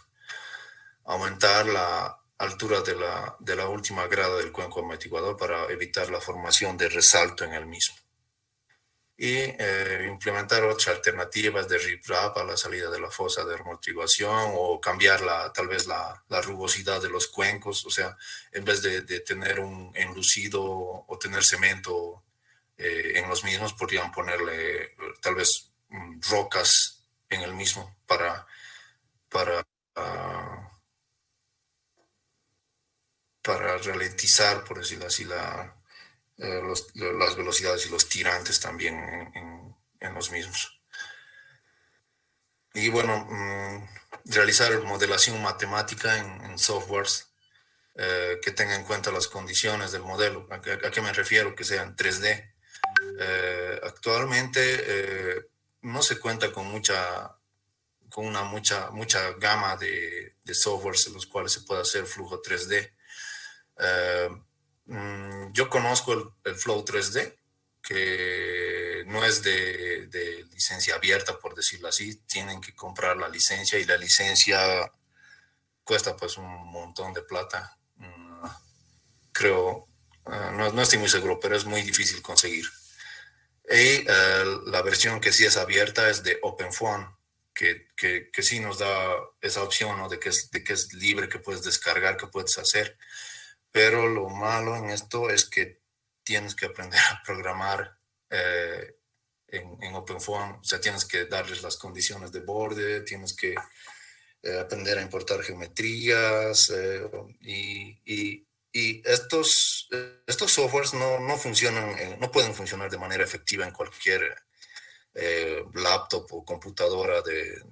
Aumentar la altura de la última grada del cuenco amortiguador para evitar la formación de resalto en el mismo. Y implementar otras alternativas de riprap a la salida de la fosa de amortiguación, o cambiar tal vez la rugosidad de los cuencos. O sea, en vez de tener un enlucido o tener cemento en los mismos, podrían ponerle tal vez rocas en el mismo para ralentizar, por decirlo así, las velocidades y los tirantes también en los mismos. Y bueno, realizar modelación matemática en softwares que tenga en cuenta las condiciones del modelo. ¿A qué me refiero? Que sean 3D. Actualmente no se cuenta con una mucha gama de softwares en los cuales se puede hacer flujo 3D. Yo conozco el Flow 3D, que no es de licencia abierta, por decirlo así. Tienen que comprar la licencia, y la licencia cuesta pues un montón de plata. Creo, no estoy muy seguro, pero es muy difícil conseguir. Y la versión que sí es abierta es de OpenFOAM, que sí nos da esa opción, ¿no? de que es libre, que puedes descargar, que puedes hacer. Pero lo malo en esto es que tienes que aprender a programar en OpenFOAM. O sea, tienes que darles las condiciones de borde, tienes que aprender a importar geometrías, y estos softwares no funcionan, no pueden funcionar de manera efectiva en cualquier laptop o computadora de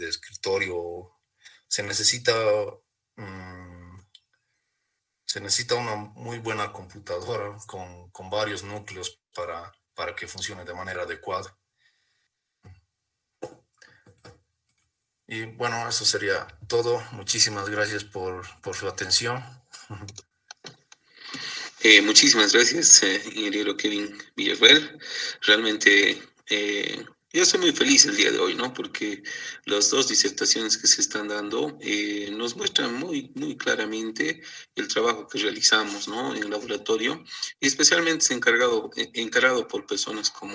escritorio. Se necesita una muy buena computadora con varios núcleos para que funcione de manera adecuada. Y bueno, eso sería todo. Muchísimas gracias por su atención. Muchísimas gracias, ingeniero Kevin Villarreal. Realmente Yo estoy muy feliz el día de hoy, ¿no? Porque las dos disertaciones que se están dando nos muestran muy claramente el trabajo que realizamos, ¿no? En el laboratorio, y especialmente encarado por personas como